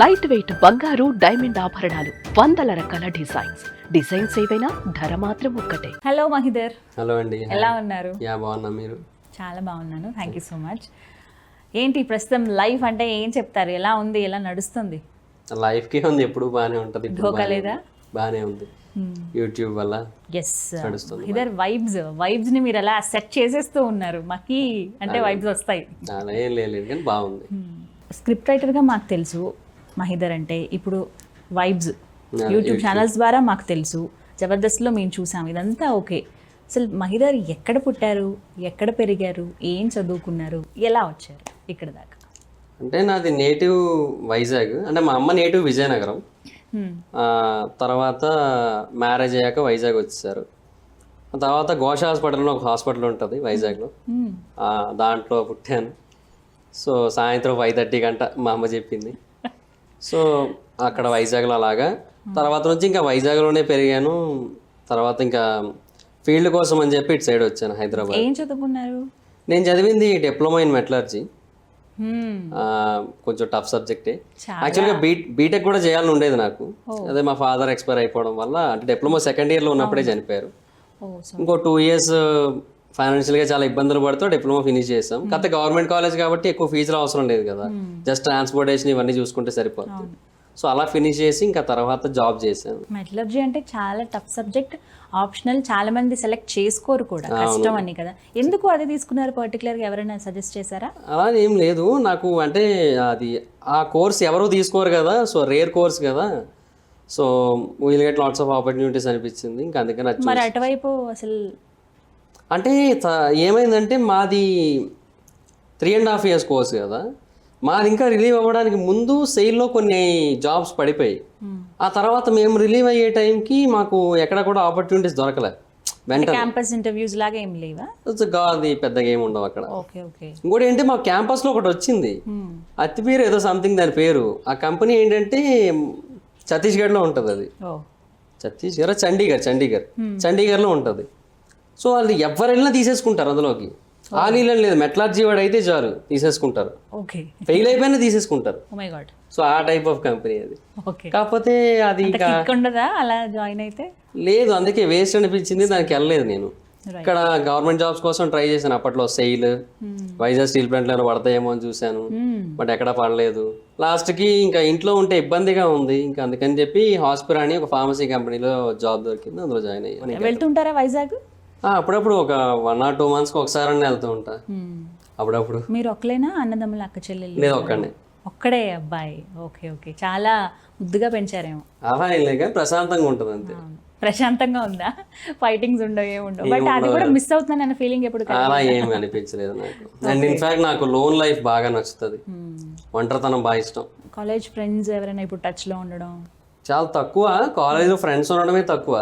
Light weight బంగారు diamond ఆభరణాలు, వందల రకాల డిజైన్స్ ఏవైనా ధర మాత్రం ఒక్కటే. హలో మహిదర్. హలో అండి. ఎలా ఉన్నారు? బాగున్నా, మీరు? చాలా బాగున్నాను, థ్యాంక్ యూ సో మచ్. ఏంటి ప్రస్తుతం లైఫ్ అంటే ఏం చెప్తారు? ఎలా ఉంది, ఎలా నడుస్తుంది? లైఫ్కి ఉంది, ఎప్పుడు బాగానే ఉంటుంది. ధోకా లేదా? బాగానే ఉంది, యూట్యూబ్ వల్ల. ఎస్ నడుస్తుంది. మహిదర్, వైబ్స్ ని మీరు ఎలా సెట్ చేసేస్తూ ఉన్నారు. మాకి అంటే వైబ్స్ వస్తాయి. అలా ఏం లేదు కానీ బాగుంది. స్క్రిప్ట్ రైటర్గా మాకు తెలుసు మహిదర్ అంటే. ఇప్పుడు వైబ్స్ యూట్యూబ్ ఛానల్స్ ద్వారా మాకు తెలుసు, జబర్దస్త్లో మేము చూసాం, ఇదంతా ఓకే. అసలు మహిదర్ ఎక్కడ పుట్టారు, ఎక్కడ పెరిగారు, ఏం చదువుకున్నారు, ఎలా వచ్చారు ఇక్కడ దాకా? అంటే నాది నేటివ్ వైజాగ్, అంటే మా అమ్మ నేటివ్ విజయనగరం. తర్వాత మ్యారేజ్ అయ్యాక వైజాగ్ వచ్చేసారు. తర్వాత ఘోష హాస్పిటల్లో ఒక హాస్పిటల్ ఉంటుంది వైజాగ్లో, దాంట్లో పుట్టాను. సో సాయంత్రం 5:30 గంట మా అమ్మ చెప్పింది. సో అక్కడ వైజాగ్లో అలాగా. తర్వాత నుంచి ఇంకా వైజాగ్లోనే పెరిగాను. తర్వాత ఇంకా ఫీల్డ్ కోసం అని చెప్పి ఇటు సైడ్ వచ్చాను, హైదరాబాద్. ఏం చదువుకున్నారు? నేను చదివింది డిప్లొమా ఇన్ మెటలర్జీ. కొంచెం టఫ్ సబ్జెక్టే యాక్చువల్గా. బీటెక్ కూడా చేయాలని ఉండేది నాకు. అదే మా ఫాదర్ ఎక్స్పైర్ అయిపోవడం వల్ల, అంటే డిప్లొమా సెకండ్ ఇయర్లో ఉన్నప్పుడే చనిపోయారు. ఇంకో 2 years ఫైనాన్షియల్గా చాలా ఇబ్బందులు పడుతూ డిప్లొమా ఫినిష్ చేసాం. కాకపోతే గవర్నమెంట్ కాలేజ్ కాబట్టి ఎక్కువ ఫీజులు అవసరం లేదు కదా, జస్ట్ ట్రాన్స్పోర్టేషన్ ఇవన్నీ చూసుకుంటే సరిపోతుంది. సో అలా ఫినిష్ చేసి ఇంకా తర్వాత జాబ్ చేశాను. మెటలర్జీ అంటే చాలా టఫ్ సబ్జెక్ట్, ఆప్షనల్, చాలా మంది సెలెక్ట్ చేసుకోరు కూడా, కష్టం అని కదా. ఎందుకు అది తీసుకున్నారు పర్టికులర్గా? ఎవరైనా సజెస్ట్ చేశారా? అలా ఏం లేదు నాకు, అంటే అది ఆ కోర్స్ ఎవరు తీసుకోరు కదా, సో రేర్ కోర్స్ కదా, so will get lots of opportunities అనిపించింది. ఇంకా అందుకని మరి అటువైపు అసలు అంటే ఏమైందంటే మాది 3.5 years కోర్స్ కదా, మాది ఇంకా రిలీవ్ అవ్వడానికి ముందు సెయిల్లో కొన్ని జాబ్స్ పడిపోయాయి. ఆ తర్వాత మేము రిలీవ్ అయ్యే టైంకి మాకు ఎక్కడ కూడా ఆపర్చునిటీస్ దొరకలే. వెంటనే క్యాంపస్ ఇంటర్వ్యూస్ లాగా ఏం లేవా? అది పెద్దగా ఏమి ఉండవు అక్కడ. Okay okay. ఇంకోటి ఏంటి, మా క్యాంపస్లో ఒకటి వచ్చింది, అతి పేరు ఏదో సంథింగ్ దాని పేరు. ఆ కంపెనీ ఏంటంటే ఛత్తీస్గఢ్లో ఉంటుంది. అది చండీగఢ్లో ఉంటుంది. సో వాళ్ళు ఎవరైనా తీసేసుకుంటారు అందులోకి. ఆలీలని లేదు, మెటలర్జీ వాడు అయితే చాలు తీసేసుకుంటారు, ఫెయిల్ అయిపోయినా తీసేసుకుంటారు. సో ఆ టైప్ ఆఫ్ కంపెనీ అది. కాకపోతే అది అలా జాయిన్ అయితే లేదు, అందుకే వేస్ట్ అనిపించింది, దానికి వెళ్ళలేదు నేను. ఇక్కడ గవర్నమెంట్ జాబ్స్ కోసం ట్రై చేశాను అప్పట్లో. సెయిల్, వైజాగ్ స్టీల్ ప్లాంట్లో పడతాయేమో అని చూశాను, బట్ ఎక్కడ పడలేదు. లాస్ట్కి ఇంకా ఇంట్లో ఉంటే ఇబ్బందిగా ఉంది, ఇంకా అందుకని చెప్పి హాస్పిటల్ అని ఒక ఫార్మసీ కంపెనీలో జాబ్ దొరికింది, అందులో జాయిన్ అయ్యాను. వెళ్తుంటారా వైజాగ్? అప్పుడప్పుడు ఒక 1 or 2 months ఒకసారి వెళ్తూ ఉంటా అప్పుడప్పుడు. మీరు ఒక్కలేనా, అన్నదమ్ముల అక్క చెల్లెలు? లేదు, ఒక్కడే. ఒక్కడే అబ్బాయి. Okay okay. చాలా ముద్దుగా పెంచారేమో. అలా ఏం లేక ప్రశాంతంగా ఉంటుంది అంతే. ప్రశాంతంగా ఉందా? ఫైటింగ్స్ ఉండవు, ఏముండవు, బట్ అది కూడా మిస్ అవుతున్నాను అన్న ఫీలింగ్ ఎప్పుడు? అలా ఏమి అనిపించలేదు నాకు. అండ్ ఇన్ఫాక్ట్ నాకు లోన్ లైఫ్ బాగా నచ్చుతుంది, ఒంటరితనం బాగా ఇష్టం. కాలేజ్ ఫ్రెండ్స్ ఎవరైనా ఇప్పుడు టచ్ లో ఉండడం? చాలా తక్కువ, కాలేజ్లో ఫ్రెండ్స్ ఉండడమే తక్కువ.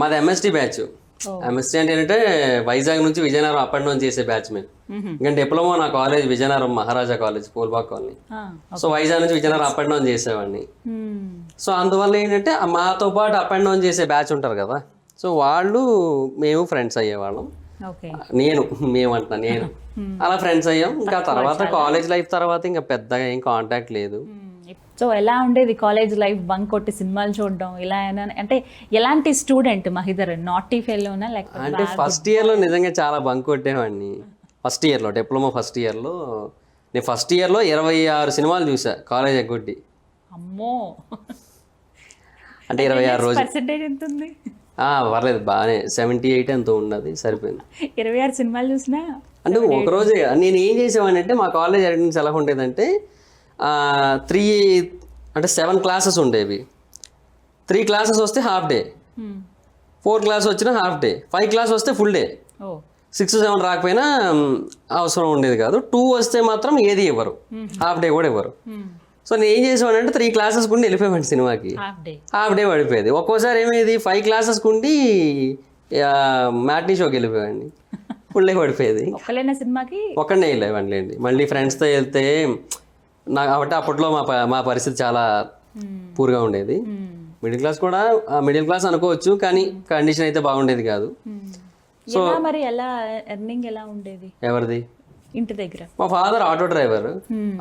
మాది ఎంఎస్టీ బ్యాచ్. ఎంఎస్టీ అంటే వైజాగ్ నుంచి విజయనగరం అప్ అండ్ డౌన్ చేసే బ్యాచ్ మేము. ఇంకా డిప్లొమా నా college Vizianagaram Maharaja college, Phoolbagh colony. So Vizag నుంచి విజయనగరం అప్ అండ్ డౌన్ చేసేవాడిని. సో అందువల్ల ఏంటంటే మాతో పాటు అప్ అండ్ డౌన్ చేసే బ్యాచ్ ఉంటారు కదా, సో వాళ్ళు మేము ఫ్రెండ్స్ అయ్యేవాళ్ళం. నేను అలా ఫ్రెండ్స్ అయ్యాం. ఇంకా తర్వాత కాలేజ్ లైఫ్ తర్వాత ఇంకా పెద్దగా ఏం కాంటాక్ట్ లేదు. సో ఎలా ఉండేది కాలేజ్ లైఫ్? బంక్ కొట్టి సినిమాలు చూడడం ఇలా? అంటే ఎలాంటి స్టూడెంట్ మహిదర్? నాటీ ఫెయిల్లోనా లేకపోతే? అంటే ఫస్ట్ ఇయర్లో నిజంగా చాలా బంక్ కొట్టేవాడిని. ఫస్ట్ ఇయర్లో డిప్లొమా ఫస్ట్ ఇయర్లో నేను 26 సినిమాలు చూసా కాలేజ్ ఎగ్గొట్టి. అమ్మో, అంటే 26 రోజులు. పర్సెంటేజ్ ఎంత ఉంది? పర్లేదు, బాగానే 78 ఎంతో ఉన్నది, సరిపోయింది. 26 సినిమాలు చూసినా అంటే ఒకరోజే. నేను ఏం చేసేవాడిని అంటే, మా కాలేజ్ అటెండెన్స్ ఎలా ఉండేదంటే 7 classes ఉండేవి. 3 classes వస్తే హాఫ్ డే, 4 classes వచ్చినా హాఫ్ డే, 5 classes వస్తే ఫుల్ డే. 6, 7 రాకపోయినా అవసరం ఉండేది కాదు. 2 వస్తే మాత్రం ఏది ఇవ్వరు, హాఫ్ డే కూడా ఇవ్వరు. సో నేను ఏం చేసేవాడిని అంటే 3 classes కుండి వెళ్ళిపోయామండి సినిమాకి, హాఫ్ డే పడిపోయేది. ఒక్కోసారి ఏమేది 5 classes కుండి మ్యాట్నీ షోకి వెళ్ళిపోయాడి, ఫుల్ డే పడిపోయేది. ఒక్కడే వెళ్ళేవాడిలేండి. మళ్ళీ ఫ్రెండ్స్తో వెళ్తే నాకు కాబట్టి అప్పట్లో మా పరిస్థితి చాలా పూర్గా ఉండేది. మిడిల్ క్లాస్ కూడా మిడిల్ క్లాస్ అనుకోవచ్చు, కానీ కండిషన్ అయితే బాగుండేది కాదు. సో మరి ఎలా ఎర్నింగ్ ఎలా ఉండేది? ఎవరిది? ఇంటి దగ్గర. మా ఫాదర్ ఆటో డ్రైవర్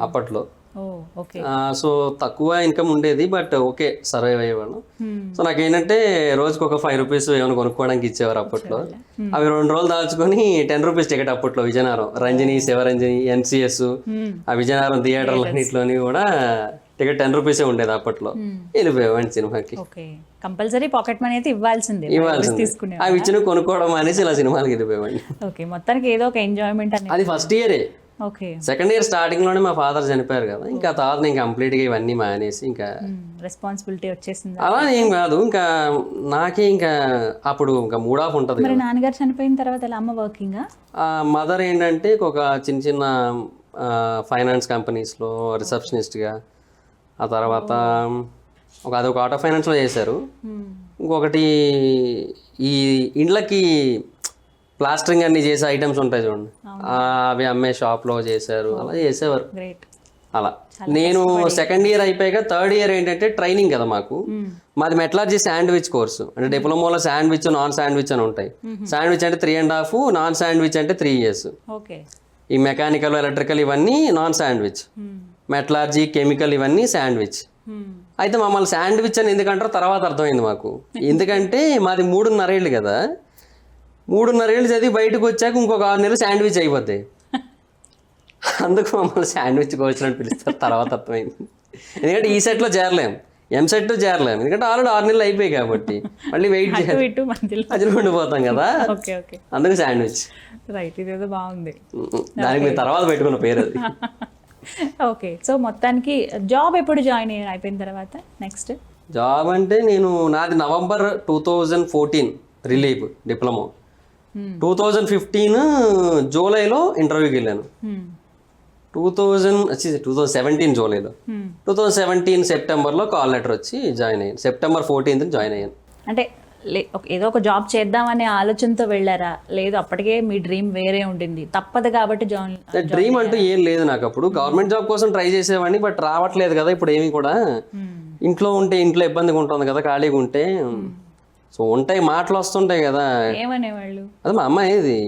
అప్పట్లో. ఓ ఓకే. సో తక్కువ ఇన్కమ్ ఉండేది, బట్ ఓకే సర్వైవ్ అయ్యేవాళ్ళం. సో నాకేంటంటే రోజుకి ఒక 5 రూపీస్ ఏమైనా కొనుక్కోవడానికి ఇచ్చేవారు అప్పట్లో. అవి 2 రోజులు దాల్చుకొని 10 రూపీస్ టికెట్ అప్పట్లో విజయనగరం రంజని, శివరంజని, ఎన్సిఎస్, ఆ విజయనగరం థియేటర్లన్నింటిలోని కూడా టికెట్ 10 రూపీసే ఉండేది అప్పట్లో. వెళ్ళిపోయామండి సినిమాకి. ఓకే, కంపల్సరీ పాకెట్ మనీ అయితే ఇవ్వాల్సిందే తీసుకునే. అవి ఇచ్చిన కొనుక్కోవడం అనేసి ఇలా సినిమాలకి వెళ్ళిపోయామండి. ఓకే, మొత్తానికి ఏదో ఒక ఎంజాయ్మెంట్ అనేది. అది ఫస్ట్ ఇయరే. ఓకే, సెకండ్ ఇయర్ స్టార్టింగ్ లోనే మా ఫాదర్ చనిపోయారు కదా, ఇంకా తర్వాత నేను కంప్లీట్ గా ఇవన్నీ మానేసి ఇంకా రెస్పాన్సిబిలిటీ వచ్చేసింది. అలా ఏం కాదు, ఇంకా నాకే ఇంకా అప్పుడు ఇంకా మూడ్ ఆఫ్ ఉంటుంది. మరి నాన్నగారు చనిపోయిన తర్వాత ఎలా అమ్మ వర్కింగా? మదర్ ఏంటంటే ఒక చిన్న చిన్న ఫైనాన్స్ కంపెనీస్లో రిసెప్షనిస్ట్గా, ఆ తర్వాత అదొక ఆటో ఫైనాన్స్లో చేశారు. ఇంకొకటి ఈ ఇండ్లకి ప్లాస్టరింగ్ అన్ని చేసే ఐటమ్స్ ఉంటాయి చూడండి, అవి అమ్మే షాప్లో చేశారు, అలా చేసేవారు. గ్రేట్. అలా నేను సెకండ్ ఇయర్ అయిపోయాక థర్డ్ ఇయర్ ఏంటంటే ట్రైనింగ్ కదా మాకు. మాది మెటలర్జీ శాండ్విచ్ కోర్సు, అంటే డిప్లొమాలో శాండ్విచ్, నాన్ శాండ్విచ్ అని ఉంటాయి. శాండ్విచ్ అంటే 3.5, నాన్ శాండ్విచ్ అంటే 3 years. ఓకే, ఈ మెకానికల్, ఎలక్ట్రికల్ ఇవన్నీ నాన్ శాండ్విచ్, మెటలర్జీ, కెమికల్ ఇవన్నీ శాండ్విచ్. అయితే మమ్మల్ని శాండ్విచ్ అని ఎందుకంటారో తర్వాత అర్థమైంది మాకు. ఎందుకంటే మాది 3.5 ఏళ్ళు కదా, 3.5 ఏళ్ళు చదివి బయటకు వచ్చాక ఇంకొక 6 నెలలు శాండ్విచ్ అయిపోతాయి. అందుకు మమ్మల్ని శాండ్విచ్ కోచ్ అని పిలుస్తారు. తర్వాత అర్థమైంది, ఎందుకంటే ఈ సెట్లో చేరలేం, ఎంసెట్ చేరలేము, ఎందుకంటే ఆల్రెడీ 6 నెలలు అయిపోయాయి కాబట్టి మళ్ళీ వెయిట్ చేయాలి, మధ్యలో ఉండిపోతాం కదా. అందుకు శాండ్విచ్. రైట్, ఇదేదో బాగుంది. దానికి మీరు తర్వాత పెట్టుకున్న పేరు అది. ఓకే, సో మొత్తానికి జాబ్ ఎప్పుడు జాయిన్ అయిపోయిన తర్వాత నెక్స్ట్ జాబ్ అంటే నాది November 2014 రిలీవ్ డిప్లొమా. 2015 జూలైలో ఇంటర్వ్యూకి వెళ్ళాను. 2017 జూలైలో, 2017 సెప్టెంబర్లో కాల్ లెటర్ వచ్చి జాయిన్ అయ్యాను. September 14th జాయిన్ అయ్యాను. అంటే ఏదో ఒక జాబ్ చేద్దామనే ఆలోచనతో వెళ్ళారా, లేదు అప్పటికే మీ డ్రీమ్ వేరే ఉండింది, తప్పదు కాబట్టి జాయిన్? డ్రీమ్ అంటూ ఏం లేదు నాకు. అప్పుడు గవర్నమెంట్ జాబ్ కోసం ట్రై చేసేవాడిని, బట్ రావట్లేదు కదా ఇప్పుడు ఏమి కూడా. ఇంట్లో ఉంటే ఇంట్లో ఇబ్బందిగా ఉంటుంది కదా, ఖాళీగా ఉంటే. సో ఉంటాయి, మాటలు వస్తుంటాయి కదా. ఏమనేవాళ్ళు? అదే మా అమ్మ ఏది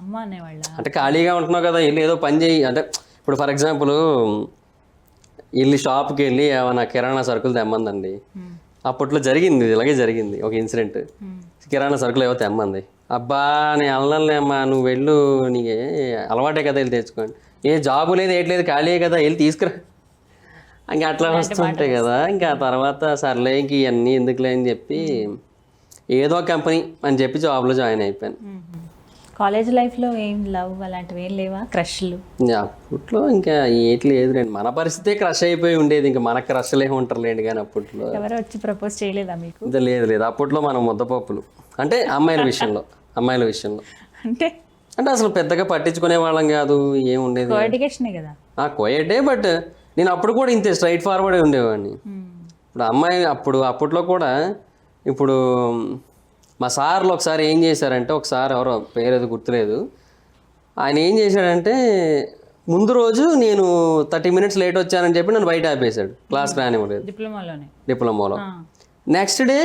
అమ్మ అనేవాళ్ళ, అంటే ఖాళీగా ఉంటున్నావు కదా, వెళ్ళి ఏదో పని చేయి. అంటే ఇప్పుడు ఫర్ ఎగ్జాంపుల్ వెళ్ళి షాప్కి వెళ్ళి ఏమైనా కిరాణా సరుకులు తెమ్మందండి. అప్పట్లో జరిగింది, ఇలాగే జరిగింది ఒక ఇన్సిడెంట్. కిరాణా సరుకులు ఏవో తెమ్మంది. అబ్బా నేను వెళ్ళనులే అమ్మా, నువ్వు వెళ్ళు, నీకు అలవాటే కదా వెళ్ళి తెచ్చుకోండి. ఏ జాబు లేదు ఏట్లేదు, ఖాళీ కదా, వెళ్ళి తీసుకురా. ఇంకా అట్లా వస్తుంటాయి కదా. ఇంకా తర్వాత సర్లే ఇంక ఇవన్నీ ఎందుకులే అని చెప్పి ఏదో కంపెనీ అని చెప్పి జాబ్లో జాయిన్ అయిపోయాను. కాలేజ్ లైఫ్లో ఏం లవ్ అలాంటివి ఏం లేవా, క్రష్లు? అప్పట్లో ఇంకా ఏటి లేదు రండి, మన పరిస్థితే క్రష్ అయిపోయి ఉండేది. ఇంకా మన క్రష్లే ఉంటారులేండి, కానీ అప్పట్లో ఎవరో వచ్చి ప్రపోజ్ చేయలేదా మీకు? లేదు, అప్పట్లో మనం ముద్దపప్పులు, అంటే అమ్మాయిల విషయంలో అంటే అసలు పెద్దగా పట్టించుకునే వాళ్ళం కాదు, ఏముండేది. కోఎడ్యుకేషనే కదా. కోయటే, బట్ నేను అప్పుడు కూడా ఇంతే స్ట్రైట్ ఫార్వర్డే ఉండేవాడిని. ఇప్పుడు అమ్మాయి అప్పట్లో కూడా, ఇప్పుడు మా సార్లు ఒకసారి ఏం చేశారంటే, ఒకసారి ఎవరో పేరు ఏదో గుర్తులేదు, ఆయన ఏం చేశాడంటే ముందు రోజు నేను 30 minutes లేట్ వచ్చానని చెప్పి నన్ను బయట ఆపేశాడు, క్లాస్ రానివ్వలేదు డిప్లొమాలో. నెక్స్ట్ డే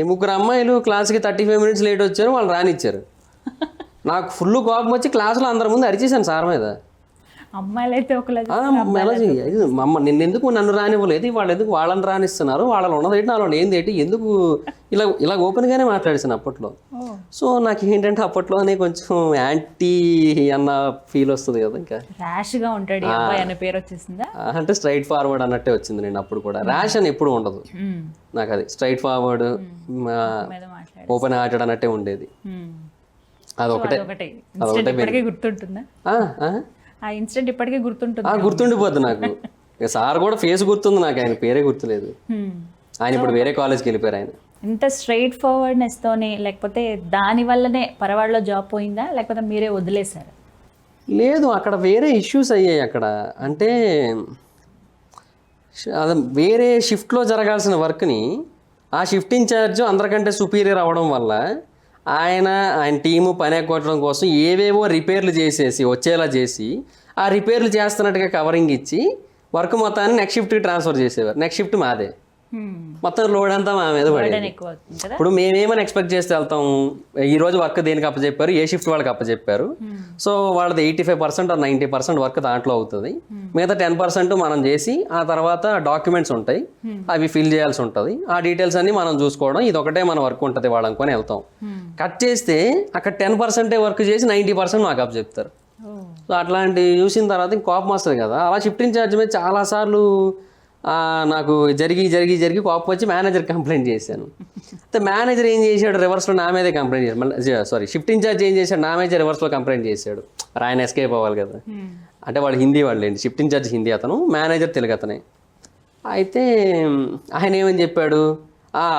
3 అమ్మాయిలు క్లాస్కి 35 minutes లేట్ వచ్చారు, వాళ్ళు రానిచ్చారు. నాకు ఫుల్ కోపం వచ్చి క్లాస్లో అందరి ముందు అరిచేశాను సార్ మీద. అమ్మాయిలు అయితే నిన్నెందుకు నన్ను రానివ్వలేదు, వాళ్ళు ఎందుకు వాళ్ళని రానిస్తున్నారు, వాళ్ళలో ఉన్నదేంటి నాలో ఏంటి, ఎందుకు ఇలా ఓపెన్గానే మాట్లాడేసాను అప్పట్లో. సో నాకు ఏంటంటే అప్పట్లోనే కొంచెం యాంటీ అన్న ఫీల్ వస్తుంది కదా, ఇంకా ర్యాష్గా ఉంటాడు అనే పేరు వచ్చేసిందా, అంటే స్ట్రైట్ ఫార్వర్డ్ అన్నట్టే వచ్చింది. నేను అప్పుడు కూడా ర్యాష్ అని ఎప్పుడు ఉండదు నాకు, అది స్ట్రైట్ ఫార్వర్డ్ ఓపెన్ హార్టెడ్ అన్నట్టే ఉండేది. అదొకటే గుర్తుంటుందా? ఆ ఇన్సిడెంట్ ఇప్పటికే గుర్తుండిపోద్ది నాకు. సార్ కూడా ఫేస్ గుర్తుంది నాకు, ఆయన పేరే గుర్తులేదు. ఆయన ఇప్పుడు వేరే కాలేజ్కి వెళ్ళిపోయారు. ఆయన ఇంత స్ట్రైట్ ఫార్వర్డ్నెస్ తోనే, లేకపోతే దాని వల్లనే పరవాడలో జాబ్ పోయిందా, లేకపోతే మీరే వదిలేశారు? లేదు, అక్కడ వేరే ఇష్యూస్ అయ్యాయి. అక్కడ అంటే అది వేరే షిఫ్ట్లో జరగాల్సిన వర్క్ని ఆ షిఫ్ట్ ఇన్ఛార్జ్ అందరికంటే సుపీరియర్ అవ్వడం వల్ల ఆయన టీము పని కొట్టడం కోసం ఏవేవో రిపేర్లు చేసేసి వచ్చేలా చేసి, ఆ రిపేర్లు చేస్తున్నట్టుగా కవరింగ్ ఇచ్చి వర్క్ మొత్తాన్ని నెక్స్ట్ షిఫ్ట్కి ట్రాన్స్ఫర్ చేసేవారు. నెక్స్ట్ షిఫ్ట్ మాదే. మొత్తం లోడ్ అంతా మా మీద పడేది. ఎక్కువ అవుతుంది కదా. ఇప్పుడు మేమేమని ఎక్స్పెక్ట్ చేస్తే వెళ్తాం, ఈ రోజు వర్క్ దేనికి అప్పచెప్పారు, ఏ షిఫ్ట్ వాళ్ళకి అప్పచెప్పారు, సో వాళ్ళది 85% ఆర్ 90% వర్క్ దాంట్లో అవుతుంది. మిగతా 10% మనం చేసి ఆ తర్వాత డాక్యుమెంట్స్ ఉంటాయి, అవి ఫిల్ చేయాల్సి ఉంటుంది. ఆ డీటెయిల్స్ అన్ని మనం చూసుకోవడం, ఇది ఒకటే మన వర్క్ ఉంటుంది వాళ్ళనుకొని వెళ్తాం. కట్ చేస్తే అక్కడ 10% వర్క్ చేసి 90% మాకు అప్పచెప్తారు. సో అట్లాంటివి చూసిన తర్వాత ఇంక కోపం వస్తుంది కదా. అలా షిఫ్ట్ ఇన్ఛార్జ్ మీద చాలాసార్లు నాకు జరిగి కోపం వచ్చి మేనేజర్ కంప్లైంట్ చేశాను. అయితే మేనేజర్ ఏం చేశాడు, రివర్స్లో నా మీదే కంప్లైంట్ చేశాడు. మళ్ళీ సారీ, షిఫ్ట్ ఇన్ఛార్జ్ ఏం చేశాడు, నా మీద రివర్స్లో కంప్లైంట్ చేశాడు. ఆయన ఎస్కేప్ అవ్వాలి కదా. అంటే వాళ్ళు హిందీ వాళ్ళు ఏంటి, షిఫ్ట్ ఇన్ఛార్జ్ హిందీ అతను, మేనేజర్ తెలుగు అతనే. అయితే ఆయన ఏమని చెప్పాడు,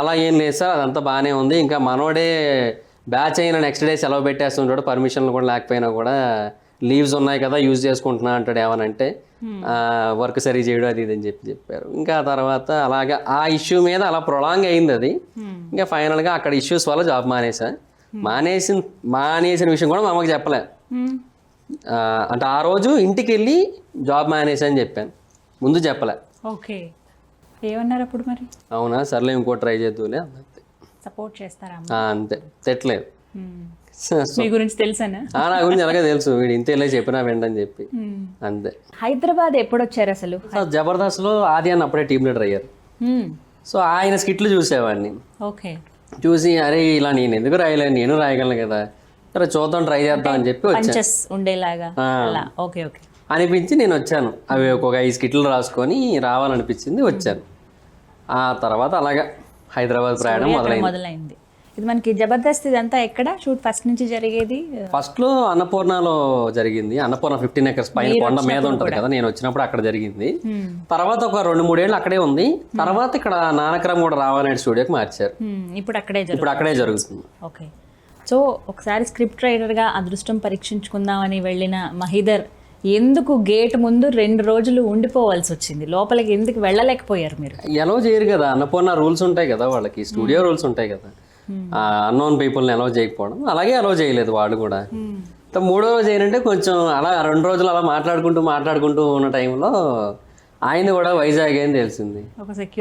అలా ఏం లేదు సార్, అదంతా బాగానే ఉంది, ఇంకా మనోడే బ్యాచ్ అయిన నెక్స్ట్ డే సెలవు పెట్టేస్తుంటాడు, పర్మిషన్లు కూడా లేకపోయినా కూడా లీవ్స్ ఉన్నాయి కదా యూజ్ చేసుకుంటున్నా అంటాడు. ఏమనంటే వర్క్ సరి చేయడం అది ఇది అని చెప్పారు. ఇంకా తర్వాత అలాగా ఆ ఇష్యూ మీద అలా ప్రొలాంగ్ అయింది అది. ఇంకా ఫైనల్గా అక్కడ ఇష్యూస్ వల్ల జాబ్ మానేసిన విషయం కూడా మా అమ్మకి చెప్పలే. అంటే ఆ రోజు ఇంటికి వెళ్ళి జాబ్ మానేసా అని చెప్పాను, ముందు చెప్పలే. ఓకే, ఏమన్నారు అప్పుడు మరి? అవునా సర్లే ఇంకో ట్రై చేద్దులే అంతే. సపోర్ట్ చేస్తారా? అంతే, తెట్లేదు. మీ గురించి తెలుసానా? నా గురించి అలాగే తెలుసు, వీడు ఇంత ఇలా చెప్పినా వెంటని చెప్పి అంతే. హైదరాబాద్ ఎప్పుడు వచ్చారు అసలు? జబర్దస్త్లో ఆది అన్న అప్పుడే టీమ్ లీడర్ అయ్యారు. సో ఆయన స్కిట్లు చూసేవాడిని. ఓకే, చూసి అరే ఇలా నేను ఎందుకు రాయలేను, నేను రాయగలను కదా, సరే చూద్దాం ట్రై చేద్దాం అని చెప్పి వచ్చాను. ఉండేలాగా ఓకే ఓకే అనిపించి నేను వచ్చాను. అవి ఒక 5 స్కిట్లు రాసుకొని రావాలనిపించింది, వచ్చాను. ఆ తర్వాత అలాగా హైదరాబాద్ ప్రయాణం మొదలైంది. ఇది మనకి జబర్దస్త్ ఇదంతా ఎక్కడ షూట్ ఫస్ట్ నుంచి జరిగేది? ఫస్ట్లో అన్నపూర్ణలో జరిగింది. అన్నపూర్ణ 15 acres పైన కొండ మీద ఉంటుంది కదా, నేను వచ్చినప్పుడు అక్కడ జరిగింది. తర్వాత ఒక 2-3 ఏళ్ళు అక్కడే ఉంది. తర్వాత ఇక్కడ నానక్రమ్ కూడా రావాలనే స్టూడియోకి మార్చారు. ఇప్పుడు అక్కడే జరుగుతుంది. ఓకే, సో ఒకసారి స్క్రిప్ట్ రైటర్గా అదృష్టం పరీక్షించుకుందామని వెళ్ళిన మహీధర్ ఎందుకు గేట్ ముందు 2 రోజులు ఉండిపోవాల్సి వచ్చింది? లోపలికి ఎందుకు వెళ్ళలేకపోయారు మీరు? ఎలా చేయరు కదా, అన్నపూర్ణ రూల్స్ ఉంటాయి కదా, వాళ్ళకి స్టూడియో రూల్స్ ఉంటాయి కదా. అన్నోన్ పీపుల్ని అలౌ చేయకపోవడం, అలాగే అలౌ చేయలేదు వాళ్ళు కూడా. మూడో రోజు ఏంటంటే కొంచెం అలా 2 రోజులు అలా మాట్లాడుకుంటూ ఉన్న టైంలో ఆయన కూడా వైజాగ్ అని తెలిసింది.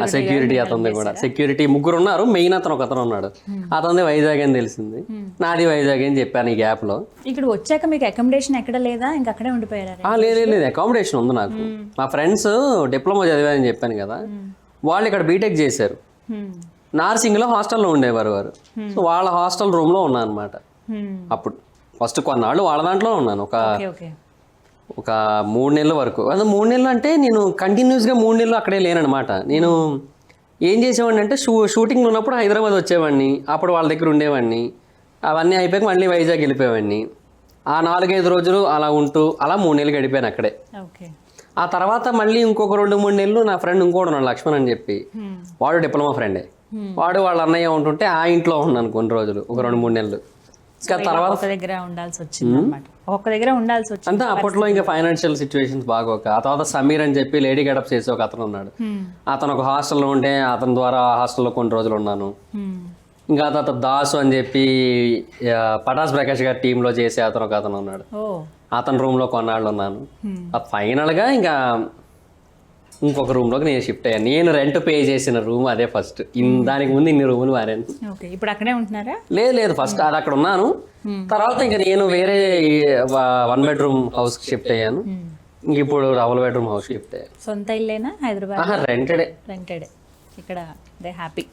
ఆ సెక్యూరిటీ అతనిది కూడా, సెక్యూరిటీ 3 ఉన్నారు, మెయిన్ అతను ఒకతను ఉన్నాడు, అతనిది వైజాగ్ అని తెలిసింది. నాది వైజాగ్ అని చెప్పాను. ఈ గ్యాప్ లో ఇక్కడ వచ్చాక మీకు అకామిడేషన్ ఎక్కడ లేదా, ఇంకా అక్కడే ఉండిపోయారా? లేదు, అకామిడేషన్ ఉంది నాకు. మా ఫ్రెండ్స్ డిప్లొమా చదివారని చెప్పాను కదా, వాళ్ళు ఇక్కడ బీటెక్ చేశారు, నార్సింగ్లో హాస్టల్లో ఉండేవారు వారు. సో వాళ్ళ హాస్టల్ రూమ్లో ఉన్నాను అనమాట. అప్పుడు ఫస్ట్ కొన్నాళ్ళు వాళ్ళ దాంట్లో ఉన్నాను, ఒక 3 నెలల వరకు. అదే 3 నెలలు అంటే నేను కంటిన్యూస్గా 3 నెలలు అక్కడే లేనమాట. నేను ఏం చేసేవాడిని అంటే షూటింగ్ ఉన్నప్పుడు హైదరాబాద్ వచ్చేవాడిని, అప్పుడు వాళ్ళ దగ్గర ఉండేవాడిని. అవన్నీ అయిపోయాక మళ్ళీ వైజాగ్ వెళ్ళిపోయేవాడిని. ఆ 4-5 రోజులు అలా ఉంటూ అలా 3 నెలలు గడిపాను అక్కడే. ఆ తర్వాత మళ్ళీ ఇంకొక 2-3 నెలలు నా ఫ్రెండ్ ఇంకోటి ఉన్నాడు, లక్ష్మణ్ అని చెప్పి, వాడు డిప్లొమా ఫ్రెండే. వాడు వాళ్ళ అన్నయ్య ఉంటుంటే ఆ ఇంట్లో ఉన్నాను కొన్ని రోజులు, ఒక 2-3 నెలలు. ఇంకా తర్వాత ఒక దగ్గర ఉండాల్సి వచ్చింది. అంటే అప్పట్లో ఇంకా ఫైనాన్షియల్ సిచ్యువేషన్స్ బాగోక. ఆ తర్వాత సమీర్ అని చెప్పి లేడీ గెటప్ చేసి ఒక అతను ఉన్నాడు, అతను ఒక హాస్టల్లో ఉంటే అతని ద్వారా హాస్టల్లో కొన్ని రోజులు ఉన్నాను. ఇంకా తర్వాత దాసు అని చెప్పి పటాస్ ప్రకాష్ గారి టీంలో చేసే అతను ఒక అతను ఉన్నాడు, అతని రూమ్లో కొన్నాళ్ళు ఉన్నాను. ఫైనల్గా ఇంకా ఇంకొక రూమ్లోకి నేను షిఫ్ట్ అయ్యాను. నేను రెంట్ పే చేసిన రూమ్ అదే ఫస్ట్. దానికి ముందు ఇన్ని రూములు మారాను. ఇప్పుడు అక్కడే ఉంటున్నారా? లేదు, ఫస్ట్ అది అక్కడ ఉన్నాను. తర్వాత ఇంకా నేను వేరే 1 bedroom హౌస్ షిఫ్ట్ అయ్యాను. ఇంక ఇప్పుడు 2 bedroom హౌస్ షిఫ్ట్ అయ్యాను. సొంత ఇల్లేనా హైదరాబాద్? రెంటెడే. ఇక్కడ హ్యాపీ?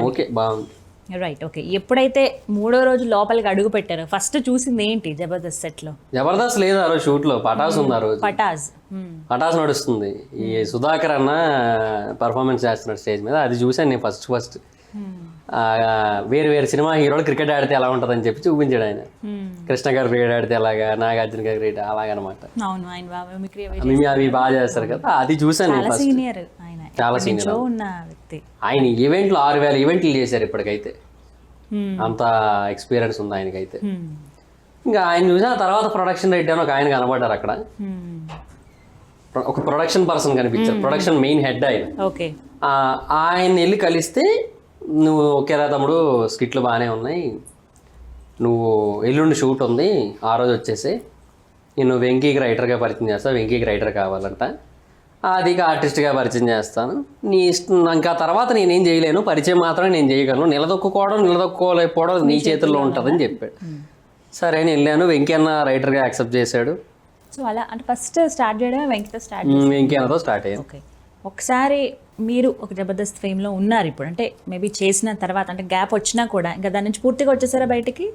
ఓకే, బాగుంది. Right, okay. ఎప్పుడైతే 3వ రోజు లోపలికి అడుగు పెట్టారో ఫస్ట్ చూసింది ఏంటి జబర్దస్త్ సెట్ లో? జబర్దస్త్ లేదు ఆ రోజు, షూట్ లో పటాస్ ఉంది. ఆ రోజు పటాస్ నడుస్తుంది. ఈ సుధాకర్ అన్న పర్ఫార్మెన్స్ చేస్తున్నాడు స్టేజ్ మీద, అది చూసాను నేను ఫస్ట్. వేరు సినిమా హీరోలు క్రికెట్ ఆడితే ఎలా ఉంటుందని చెప్పి చూపించాడు ఆయన. కృష్ణ గారు క్రికెట్ ఆడితే అలాగా, నాగార్జున గారు క్రికెట్ అలాగనమాట. అవి బాగా చేస్తారు కదా, అది చూసాను నేను ఫస్ట్. చాలా సీనియర్ ఆయన. ఈవెంట్లు 6,000 ఈవెంట్లు చేశారు ఇప్పటికైతే, అంత ఎక్స్పీరియన్స్ ఉంది ఆయనకైతే. ఇంకా ఆయన చూసిన తర్వాత ప్రొడక్షన్ రైట్ అని ఒక ఆయన కనబడ్డారు అక్కడ, ఒక ప్రొడక్షన్ పర్సన్ కనిపించారు, ప్రొడక్షన్ మెయిన్ హెడ్ ఆయన. ఆయన వెళ్ళి కలిస్తే, నువ్వు ఓకేరా తమ్ముడు, స్కిట్లు బాగానే ఉన్నాయి, నువ్వు ఎల్లుండి షూట్ ఉంది, ఆ రోజు వచ్చేసి నేను వెంకీకి రైటర్గా పరిచయం చేస్తా, వెంకీకి రైటర్ కావాలంట. ఆదికి ఆర్టిస్ట్గా పరిచయం చేస్తాను, నీ ఇష్టం, ఇంకా తర్వాత నేనేం చేయలేను, పరిచయం మాత్రమే నేను చేయగలను, నిలదొక్కుకోలేకపోవడం నీ చేతుల్లో ఉంటుందని చెప్పాడు. సరే అని వెళ్ళాను. వెంకన్న రైటర్గా యాక్సెప్ట్ చేశాడు. సో అలా అంటే ఫస్ట్ స్టార్ట్ చేయడమే వెంకతో స్టార్ట్ వెంకన్నతో స్టార్ట్ అయ్యాను. ఓకే. ఒకసారి మీరు ఒక జబర్దస్త్ ఫేమ్లో ఉన్నారు ఇప్పుడు, అంటే మేబీ చేసిన తర్వాత అంటే గ్యాప్ వచ్చినా కూడా ఇంకా దాని నుంచి పూర్తిగా వచ్చేసారా బయటికి?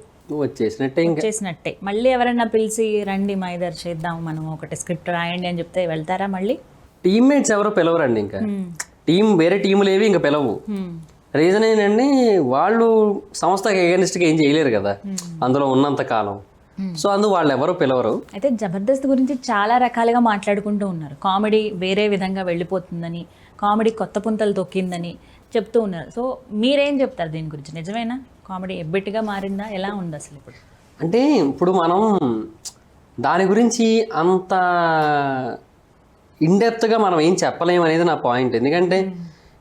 వచ్చేసినట్టే ఇంకా. వచ్చేసినట్టే. మళ్ళీ ఎవరైనా పిలిచి రండి మా ఇద్దరు చేద్దాం మనం ఒకటి స్క్రిప్ట్ రాయండి అని చెప్తే వెళ్తారా మళ్ళీ? టీమ్మేట్స్ ఎవరో పిలవరండి, ఇంకా వేరే టీములు ఏవి ఇంకా పిలవు. రీజన్ ఏంటంటే వాళ్ళు సంస్థకి ఎగనిస్ట్గా ఏం చేయలేరు కదా అందులో ఉన్నంత కాలం. సో అందుకు వాళ్ళు ఎవరు పిలవరు. అయితే జబర్దస్త్ గురించి చాలా రకాలుగా మాట్లాడుకుంటూ ఉన్నారు. కామెడీ వేరే విధంగా వెళ్ళిపోతుందని, కామెడీ కొత్త పుంతలు తొక్కిందని చెప్తూ ఉన్నారు. సో మీరేం చెప్తారు దీని గురించి? నిజమేనా? కామెడీ ఎబ్బెట్టిగా మారిందా? ఎలా ఉంది అసలు ఇప్పుడు? అంటే ఇప్పుడు మనం దాని గురించి అంత ఇన్డెప్త్గా మనం ఏం చెప్పలేము అనేది నా పాయింట్. ఎందుకంటే